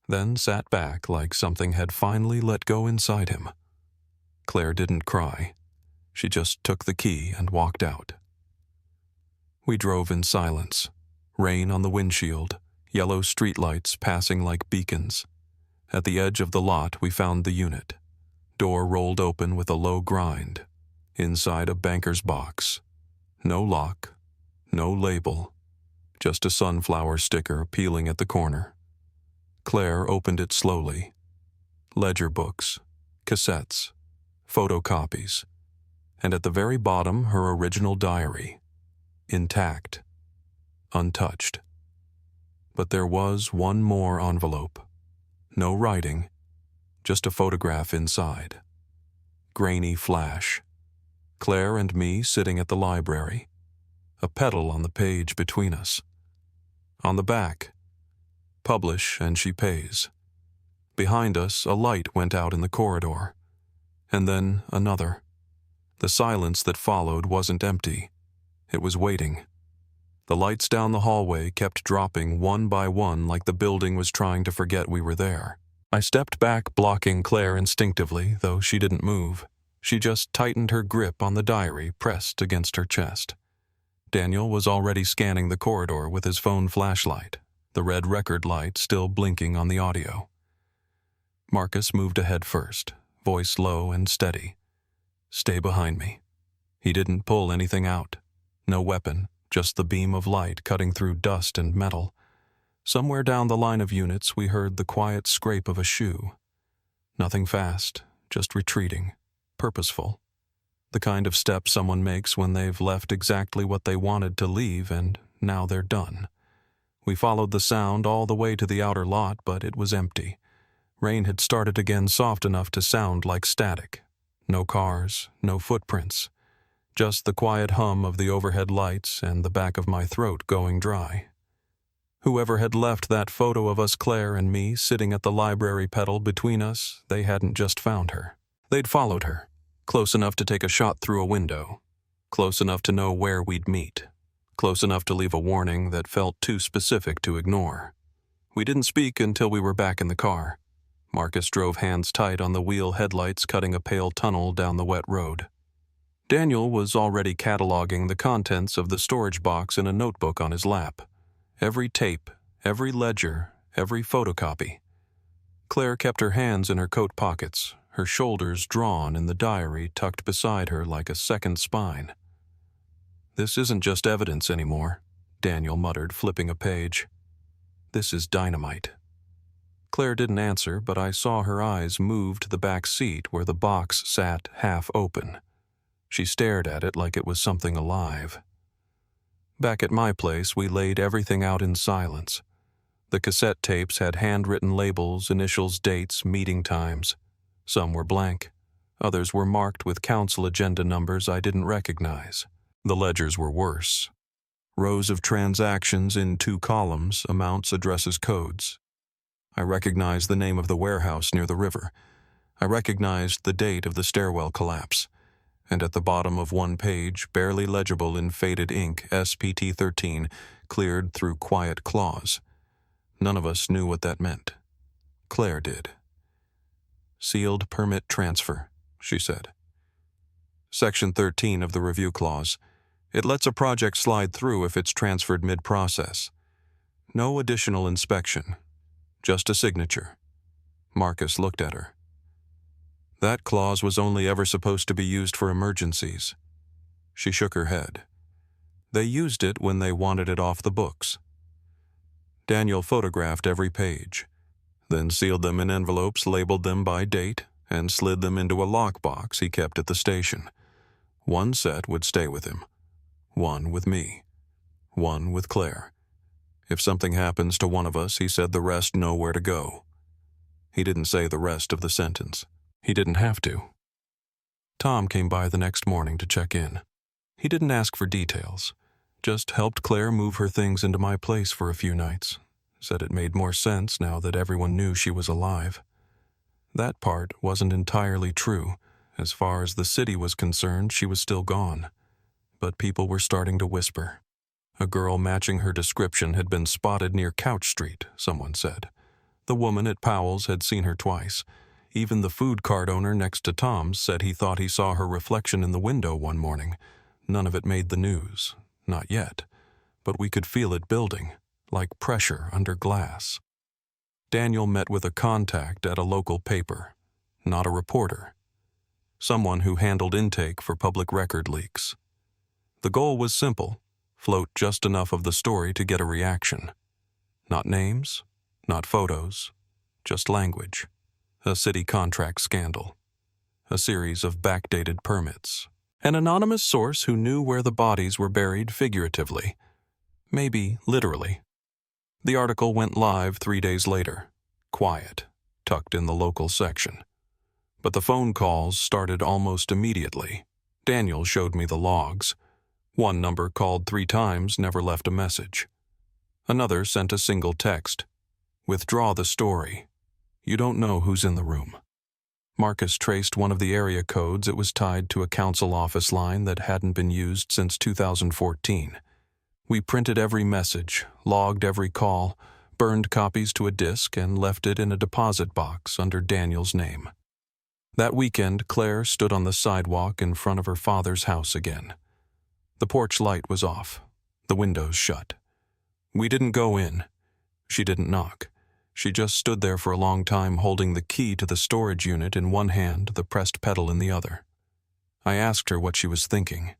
Then sat back like something had finally let go inside him. Claire didn't cry. She just took the key and walked out. We drove in silence. Rain on the windshield, yellow streetlights passing like beacons. At the edge of the lot, we found the unit. Door rolled open with a low grind. Inside a banker's box. No lock, no label, just a sunflower sticker peeling at the corner. Claire opened it slowly. Ledger books, cassettes, photocopies, and at the very bottom her original diary. Intact, untouched. But there was one more envelope. No writing, just a photograph inside. Grainy flash. Claire and me sitting at the library. A petal on the page between us. On the back, publish and she pays. Behind us, a light went out in the corridor. And then another. The silence that followed wasn't empty. It was waiting. The lights down the hallway kept dropping one by one like the building was trying to forget we were there. I stepped back, blocking Claire instinctively, though she didn't move. She just tightened her grip on the diary pressed against her chest. Daniel was already scanning the corridor with his phone flashlight, the red record light still blinking on the audio. Marcus moved ahead first, voice low and steady. "Stay behind me." He didn't pull anything out. No weapon, just the beam of light cutting through dust and metal. Somewhere down the line of units we heard the quiet scrape of a shoe. Nothing fast, just retreating, purposeful. The kind of step someone makes when they've left exactly what they wanted to leave and now they're done. We followed the sound all the way to the outer lot, but it was empty. Rain had started again soft enough to sound like static. No cars, no footprints. Just the quiet hum of the overhead lights and the back of my throat going dry. Whoever had left that photo of us, Claire and me, sitting at the library pedal between us, they hadn't just found her. They'd followed her, close enough to take a shot through a window, close enough to know where we'd meet, close enough to leave a warning that felt too specific to ignore. We didn't speak until we were back in the car. Marcus drove hands tight on the wheel headlights cutting a pale tunnel down the wet road. Daniel was already cataloging the contents of the storage box in a notebook on his lap. Every tape, every ledger, every photocopy. Claire kept her hands in her coat pockets, her shoulders drawn and the diary tucked beside her like a second spine. "This isn't just evidence anymore," Daniel muttered, flipping a page. "This is dynamite." Claire didn't answer, but I saw her eyes move to the back seat where the box sat half open. She stared at it like it was something alive. Back at my place, we laid everything out in silence. The cassette tapes had handwritten labels, initials, dates, meeting times. Some were blank. Others were marked with council agenda numbers I didn't recognize. The ledgers were worse. Rows of transactions in 2 columns, amounts, addresses, codes. I recognized the name of the warehouse near the river. I recognized the date of the stairwell collapse. And at the bottom of one page, barely legible in faded ink, SPT-13, cleared through quiet claws. None of us knew what that meant. Claire did. "Sealed permit transfer," she said. Section 13 of the review clause. It lets a project slide through if it's transferred mid-process. No additional inspection. Just a signature. Marcus looked at her. That clause was only ever supposed to be used for emergencies. She shook her head. They used it when they wanted it off the books. Daniel photographed every page, then sealed them in envelopes, labeled them by date, and slid them into a lockbox he kept at the station. One set would stay with him. One with me. One with Claire. If something happens to one of us, he said the rest know where to go. He didn't say the rest of the sentence. He didn't have to. Tom came by the next morning to check in. He didn't ask for details, just helped Claire move her things into my place for a few nights. Said it made more sense now that everyone knew she was alive. That part wasn't entirely true. As far as the city was concerned, she was still gone. But people were starting to whisper. A girl matching her description had been spotted near Couch Street, someone said. The woman at Powell's had seen her twice. Even the food cart owner next to Tom's said he thought he saw her reflection in the window one morning. None of it made the news. Not yet. But we could feel it building, like pressure under glass. Daniel met with a contact at a local paper. Not a reporter. Someone who handled intake for public record leaks. The goal was simple. Float just enough of the story to get a reaction. Not names, not photos, just language. A city contract scandal. A series of backdated permits. An anonymous source who knew where the bodies were buried figuratively. Maybe literally. The article went live 3 days later. Quiet, tucked in the local section. But the phone calls started almost immediately. Daniel showed me the logs. One number called 3 times, never left a message. Another sent a single text. "Withdraw the story. You don't know who's in the room." Marcus traced one of the area codes. It was tied to a council office line that hadn't been used since 2014. We printed every message, logged every call, burned copies to a disk, and left it in a deposit box under Daniel's name. That weekend, Claire stood on the sidewalk in front of her father's house again. The porch light was off, the windows shut. We didn't go in. She didn't knock. She just stood there for a long time, holding the key to the storage unit in one hand, the pressed pedal in the other. I asked her what she was thinking.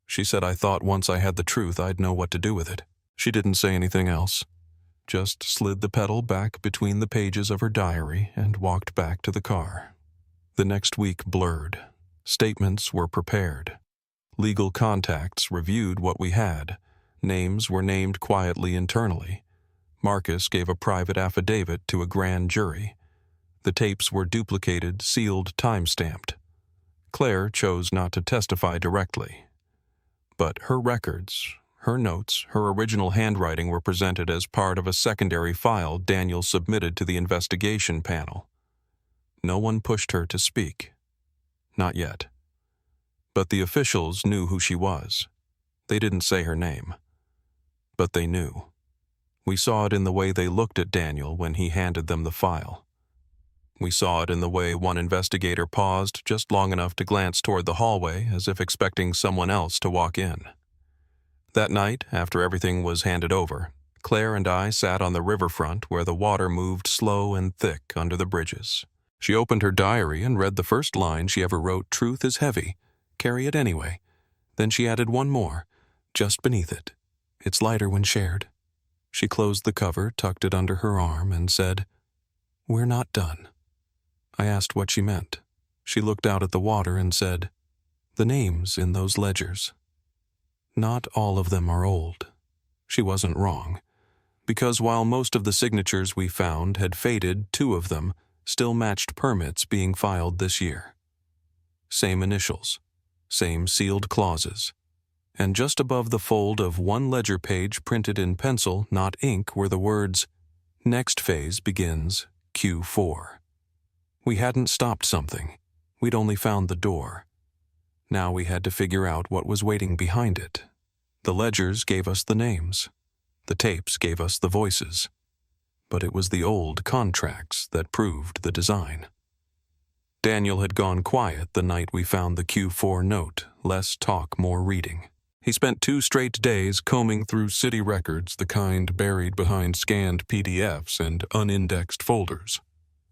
She said I thought once I had the truth I'd know what to do with it. She didn't say anything else, just slid the pedal back between the pages of her diary and walked back to the car. The next week blurred. Statements were prepared. Legal contacts reviewed what we had. Names were named quietly internally. Marcus gave a private affidavit to a grand jury. The tapes were duplicated, sealed, time-stamped. Claire chose not to testify directly. But her records, her notes, her original handwriting were presented as part of a secondary file Daniel submitted to the investigation panel. No one pushed her to speak. Not yet. But the officials knew who she was. They didn't say her name. But they knew. We saw it in the way they looked at Daniel when he handed them the file. We saw it in the way one investigator paused just long enough to glance toward the hallway as if expecting someone else to walk in. That night, after everything was handed over, Claire and I sat on the riverfront where the water moved slow and thick under the bridges. She opened her diary and read the first line she ever wrote, "Truth is heavy. Carry it anyway." Then she added one more, just beneath it. "It's lighter when shared." She closed the cover, tucked it under her arm, and said, "We're not done." I asked what she meant. She looked out at the water and said, "The names in those ledgers. Not all of them are old." She wasn't wrong, because while most of the signatures we found had faded, 2 of them still matched permits being filed this year. Same initials, same sealed clauses. And just above the fold of one ledger page printed in pencil, not ink, were the words, "Next phase begins Q4. We hadn't stopped something. We'd only found the door. Now we had to figure out what was waiting behind it. The ledgers gave us the names. The tapes gave us the voices. But it was the old contracts that proved the design. Daniel had gone quiet the night we found the Q4 note, less talk, more reading. He spent 2 straight days combing through city records, the kind buried behind scanned PDFs and unindexed folders.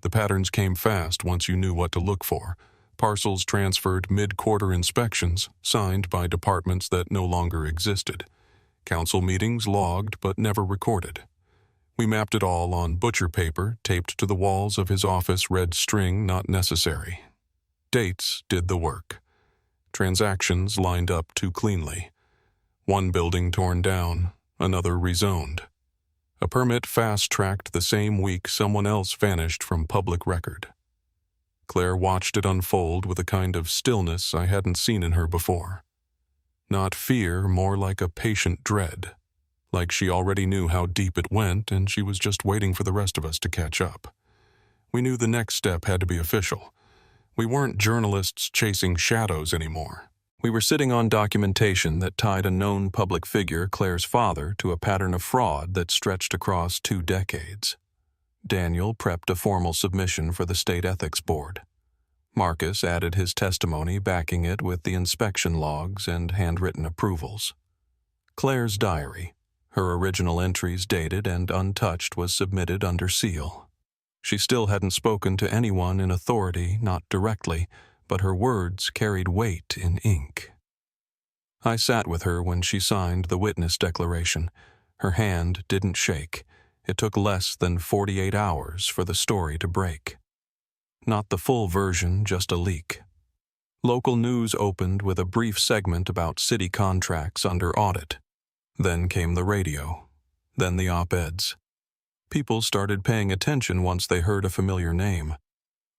The patterns came fast once you knew what to look for. Parcels transferred mid-quarter inspections, signed by departments that no longer existed. Council meetings logged but never recorded. We mapped it all on butcher paper, taped to the walls of his office, red string not necessary. Dates did the work. Transactions lined up too cleanly. One building torn down, another rezoned. A permit fast-tracked the same week someone else vanished from public record. Claire watched it unfold with a kind of stillness I hadn't seen in her before. Not fear, more like a patient dread. Like she already knew how deep it went and she was just waiting for the rest of us to catch up. We knew the next step had to be official. We weren't journalists chasing shadows anymore. We were sitting on documentation that tied a known public figure, Claire's father, to a pattern of fraud that stretched across 2 decades. Daniel prepped a formal submission for the State Ethics Board. Marcus added his testimony, backing it with the inspection logs and handwritten approvals. Claire's diary, her original entries dated and untouched, was submitted under seal. She still hadn't spoken to anyone in authority, not directly, but her words carried weight in ink. I sat with her when she signed the witness declaration. Her hand didn't shake. It took less than 48 hours for the story to break. Not the full version, just a leak. Local news opened with a brief segment about city contracts under audit. Then came the radio. Then the op-eds. People started paying attention once they heard a familiar name.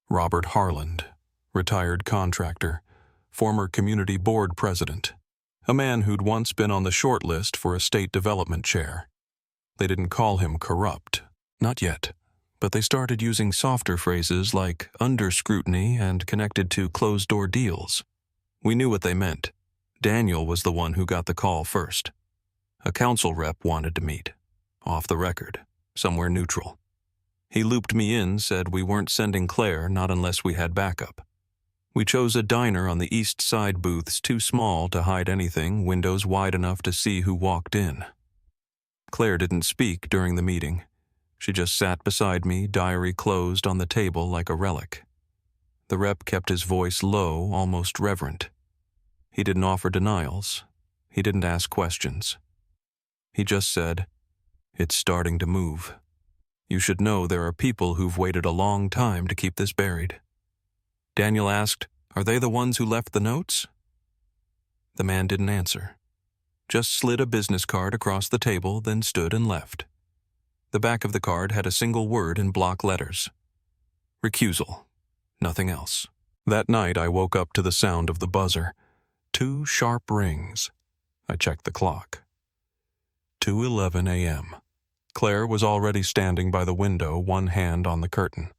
Robert Harland, retired contractor, former community board president, a man who'd once been on the short list for a state development chair. They didn't call him corrupt, not yet, but they started using softer phrases like under scrutiny and connected to closed-door deals. We knew what they meant. Daniel was the one who got the call first. A council rep wanted to meet. Off the record, somewhere neutral. He looped me in, said we weren't sending Claire, not unless we had backup. We chose a diner on the east side, booths too small to hide anything, windows wide enough to see who walked in. Claire didn't speak during the meeting. She just sat beside me, diary closed on the table like a relic. The rep kept his voice low, almost reverent. He didn't offer denials. He didn't ask questions. He just said, "It's starting to move. You should know there are people who've waited a long time to keep this buried." Daniel asked, "Are they the ones who left the notes?" The man didn't answer. Just slid a business card across the table, then stood and left. The back of the card had a single word in block letters. Recusal. Nothing else. That night I woke up to the sound of the buzzer. 2 sharp rings. I checked the clock. 2:11 a.m. Claire was already standing by the window, one hand on the curtain.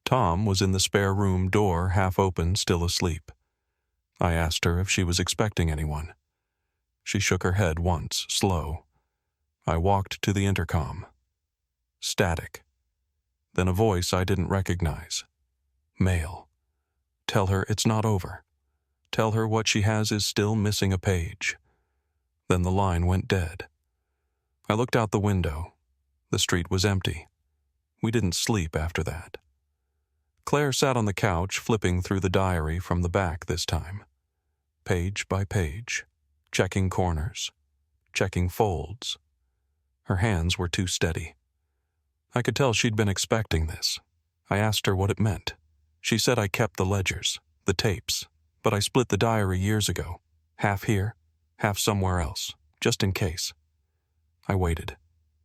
Tom was in the spare room door, half open, still asleep. I asked her if she was expecting anyone. She shook her head once, slow. I walked to the intercom. Static. Then a voice I didn't recognize. Male. Tell her it's not over. Tell her what she has is still missing a page. Then the line went dead. I looked out the window. The street was empty. We didn't sleep after that. Claire sat on the couch, flipping through the diary from the back this time. Page by page, checking corners, checking folds. Her hands were too steady. I could tell she'd been expecting this. I asked her what it meant. She said I kept the ledgers, the tapes, but I split the diary years ago, half here, half somewhere else, just in case. I waited.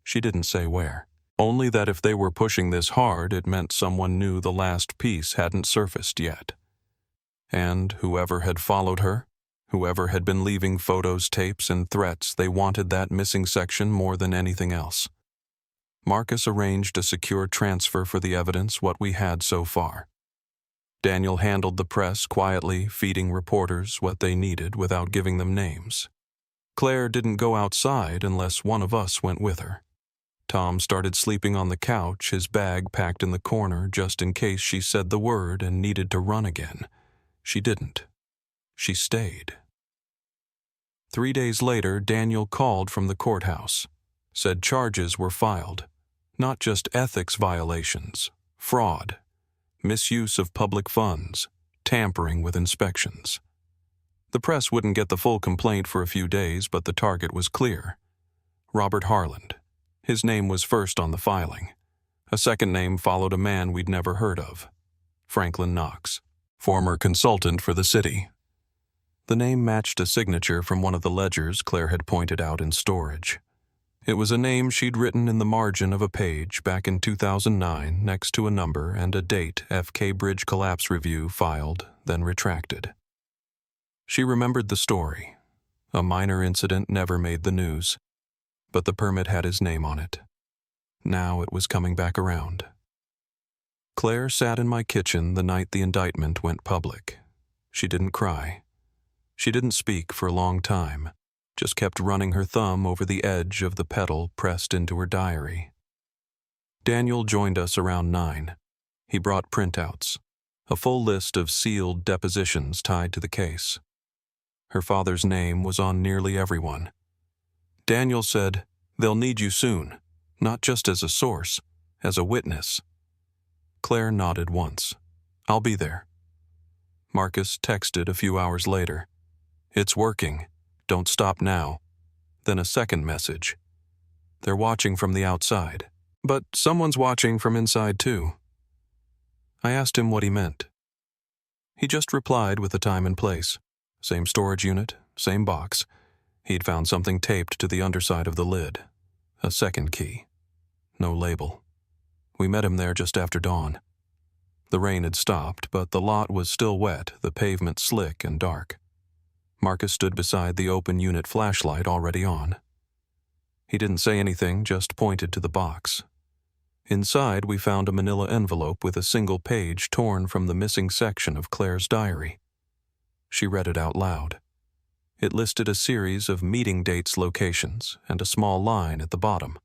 She didn't say where. Only that if they were pushing this hard, it meant someone knew the last piece hadn't surfaced yet. And whoever had followed her, whoever had been leaving photos, tapes, and threats, they wanted that missing section more than anything else. Marcus arranged a secure transfer for the evidence, what we had so far. Daniel handled the press quietly, feeding reporters what they needed without giving them names. Claire didn't go outside unless one of us went with her. Tom started sleeping on the couch, his bag packed in the corner just in case she said the word and needed to run again. She didn't. She stayed. 3 days later, Daniel called from the courthouse. Said charges were filed. Not just ethics violations, fraud, misuse of public funds, tampering with inspections. The press wouldn't get the full complaint for a few days, but the target was clear. Robert Harland. His name was first on the filing. A second name followed a man we'd never heard of. Franklin Knox, former consultant for the city. The name matched a signature from one of the ledgers Claire had pointed out in storage. It was a name she'd written in the margin of a page back in 2009 next to a number and a date FK Bridge Collapse Review filed, then retracted. She remembered the story. A minor incident never made the news, but the permit had his name on it. Now it was coming back around. Claire sat in my kitchen the night the indictment went public. She didn't cry. She didn't speak for a long time, just kept running her thumb over the edge of the petal pressed into her diary. Daniel joined us around 9. He brought printouts, a full list of sealed depositions tied to the case. Her father's name was on nearly everyone. Daniel said, "They'll need you soon, not just as a source, as a witness." Claire nodded once. "I'll be there." Marcus texted a few hours later. "It's working. Don't stop now." Then a second message. "They're watching from the outside, but someone's watching from inside too." I asked him what he meant. He just replied with the time and place. Same storage unit, same box. He'd found something taped to the underside of the lid. A second key. No label. We met him there just after dawn. The rain had stopped, but the lot was still wet, the pavement slick and dark. Marcus stood beside the open unit flashlight already on. He didn't say anything, just pointed to the box. Inside, we found a manila envelope with a single page torn from the missing section of Claire's diary. She read it out loud. It listed a series of meeting dates, locations, and a small line at the bottom.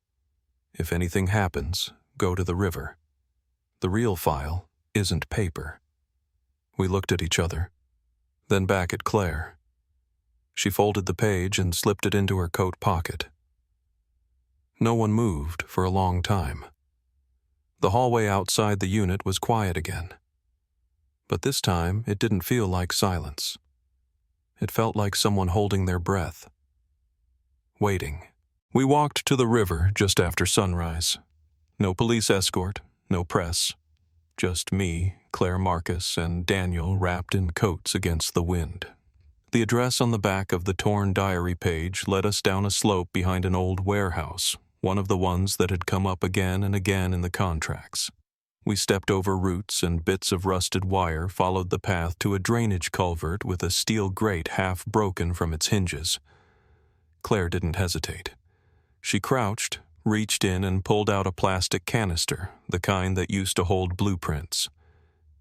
If anything happens, go to the river. The real file isn't paper. We looked at each other, then back at Claire. She folded the page and slipped it into her coat pocket. No one moved for a long time. The hallway outside the unit was quiet again. But this time, it didn't feel like silence. It felt like someone holding their breath, waiting. We walked to the river just after sunrise. No police escort, no press. Just me, Claire Marcus, and Daniel wrapped in coats against the wind. The address on the back of the torn diary page led us down a slope behind an old warehouse, one of the ones that had come up again and again in the contracts. We stepped over roots, and bits of rusted wire followed the path to a drainage culvert with a steel grate half broken from its hinges. Claire didn't hesitate. She crouched, reached in, and pulled out a plastic canister, the kind that used to hold blueprints.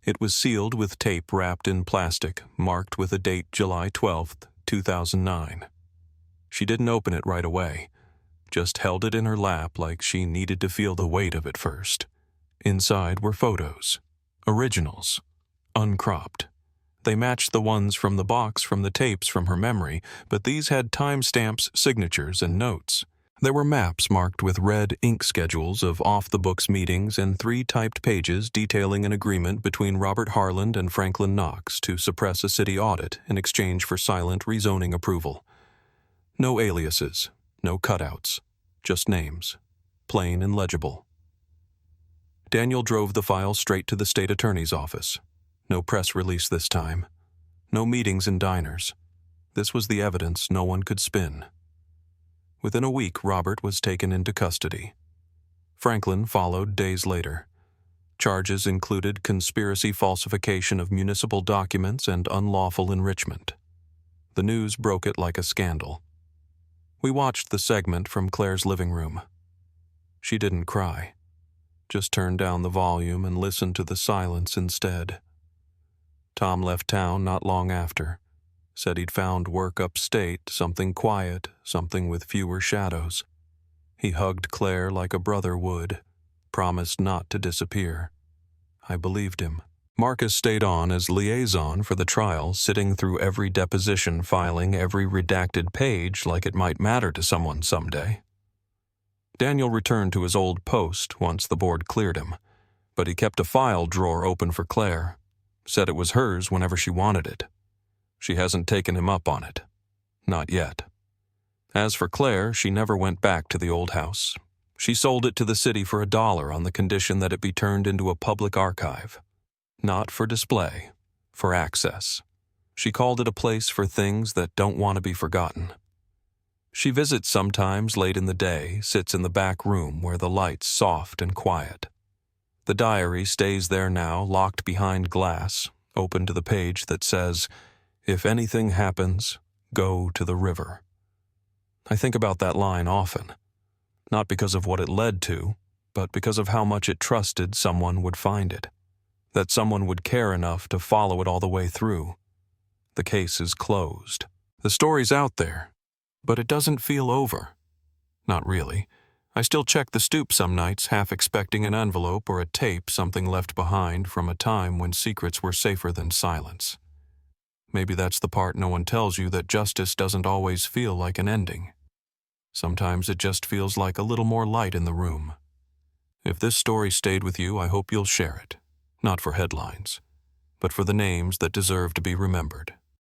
It was sealed with tape wrapped in plastic, marked with a date July 12th, 2009. She didn't open it right away, just held it in her lap like she needed to feel the weight of it first. Inside were photos, originals, uncropped. They matched the ones from the box from the tapes from her memory, but these had timestamps, signatures, and notes. There were maps marked with red ink schedules of off-the-books meetings and 3 typed pages detailing an agreement between Robert Harland and Franklin Knox to suppress a city audit in exchange for silent rezoning approval. No aliases, no cutouts, just names, plain and legible. Daniel drove the file straight to the state attorney's office. No press release this time. No meetings in diners. This was the evidence no one could spin. Within a week, Robert was taken into custody. Franklin followed days later. Charges included conspiracy, falsification of municipal documents, and unlawful enrichment. The news broke it like a scandal. We watched the segment from Claire's living room. She didn't cry, just turned down the volume and listened to the silence instead. Tom left town not long after. Said he'd found work upstate, something quiet, something with fewer shadows. He hugged Claire like a brother would, promised not to disappear. I believed him. Marcus stayed on as liaison for the trial, sitting through every deposition, filing every redacted page like it might matter to someone someday. Daniel returned to his old post once the board cleared him, but he kept a file drawer open for Claire. Said it was hers whenever she wanted it. She hasn't taken him up on it. Not yet. As for Claire, she never went back to the old house. She sold it to the city for $1 on the condition that it be turned into a public archive. Not for display, for access. She called it a place for things that don't want to be forgotten. She visits sometimes late in the day, sits in the back room where the light's soft and quiet. The diary stays there now, locked behind glass, open to the page that says, "If anything happens, go to the river." I think about that line often, not because of what it led to, but because of how much it trusted someone would find it, that someone would care enough to follow it all the way through. The case is closed. The story's out there, but it doesn't feel over. Not really. I still check the stoop some nights, half expecting an envelope or a tape, something left behind from a time when secrets were safer than silence. Maybe that's the part no one tells you, that justice doesn't always feel like an ending. Sometimes it just feels like a little more light in the room. If this story stayed with you, I hope you'll share it. Not for headlines, but for the names that deserve to be remembered.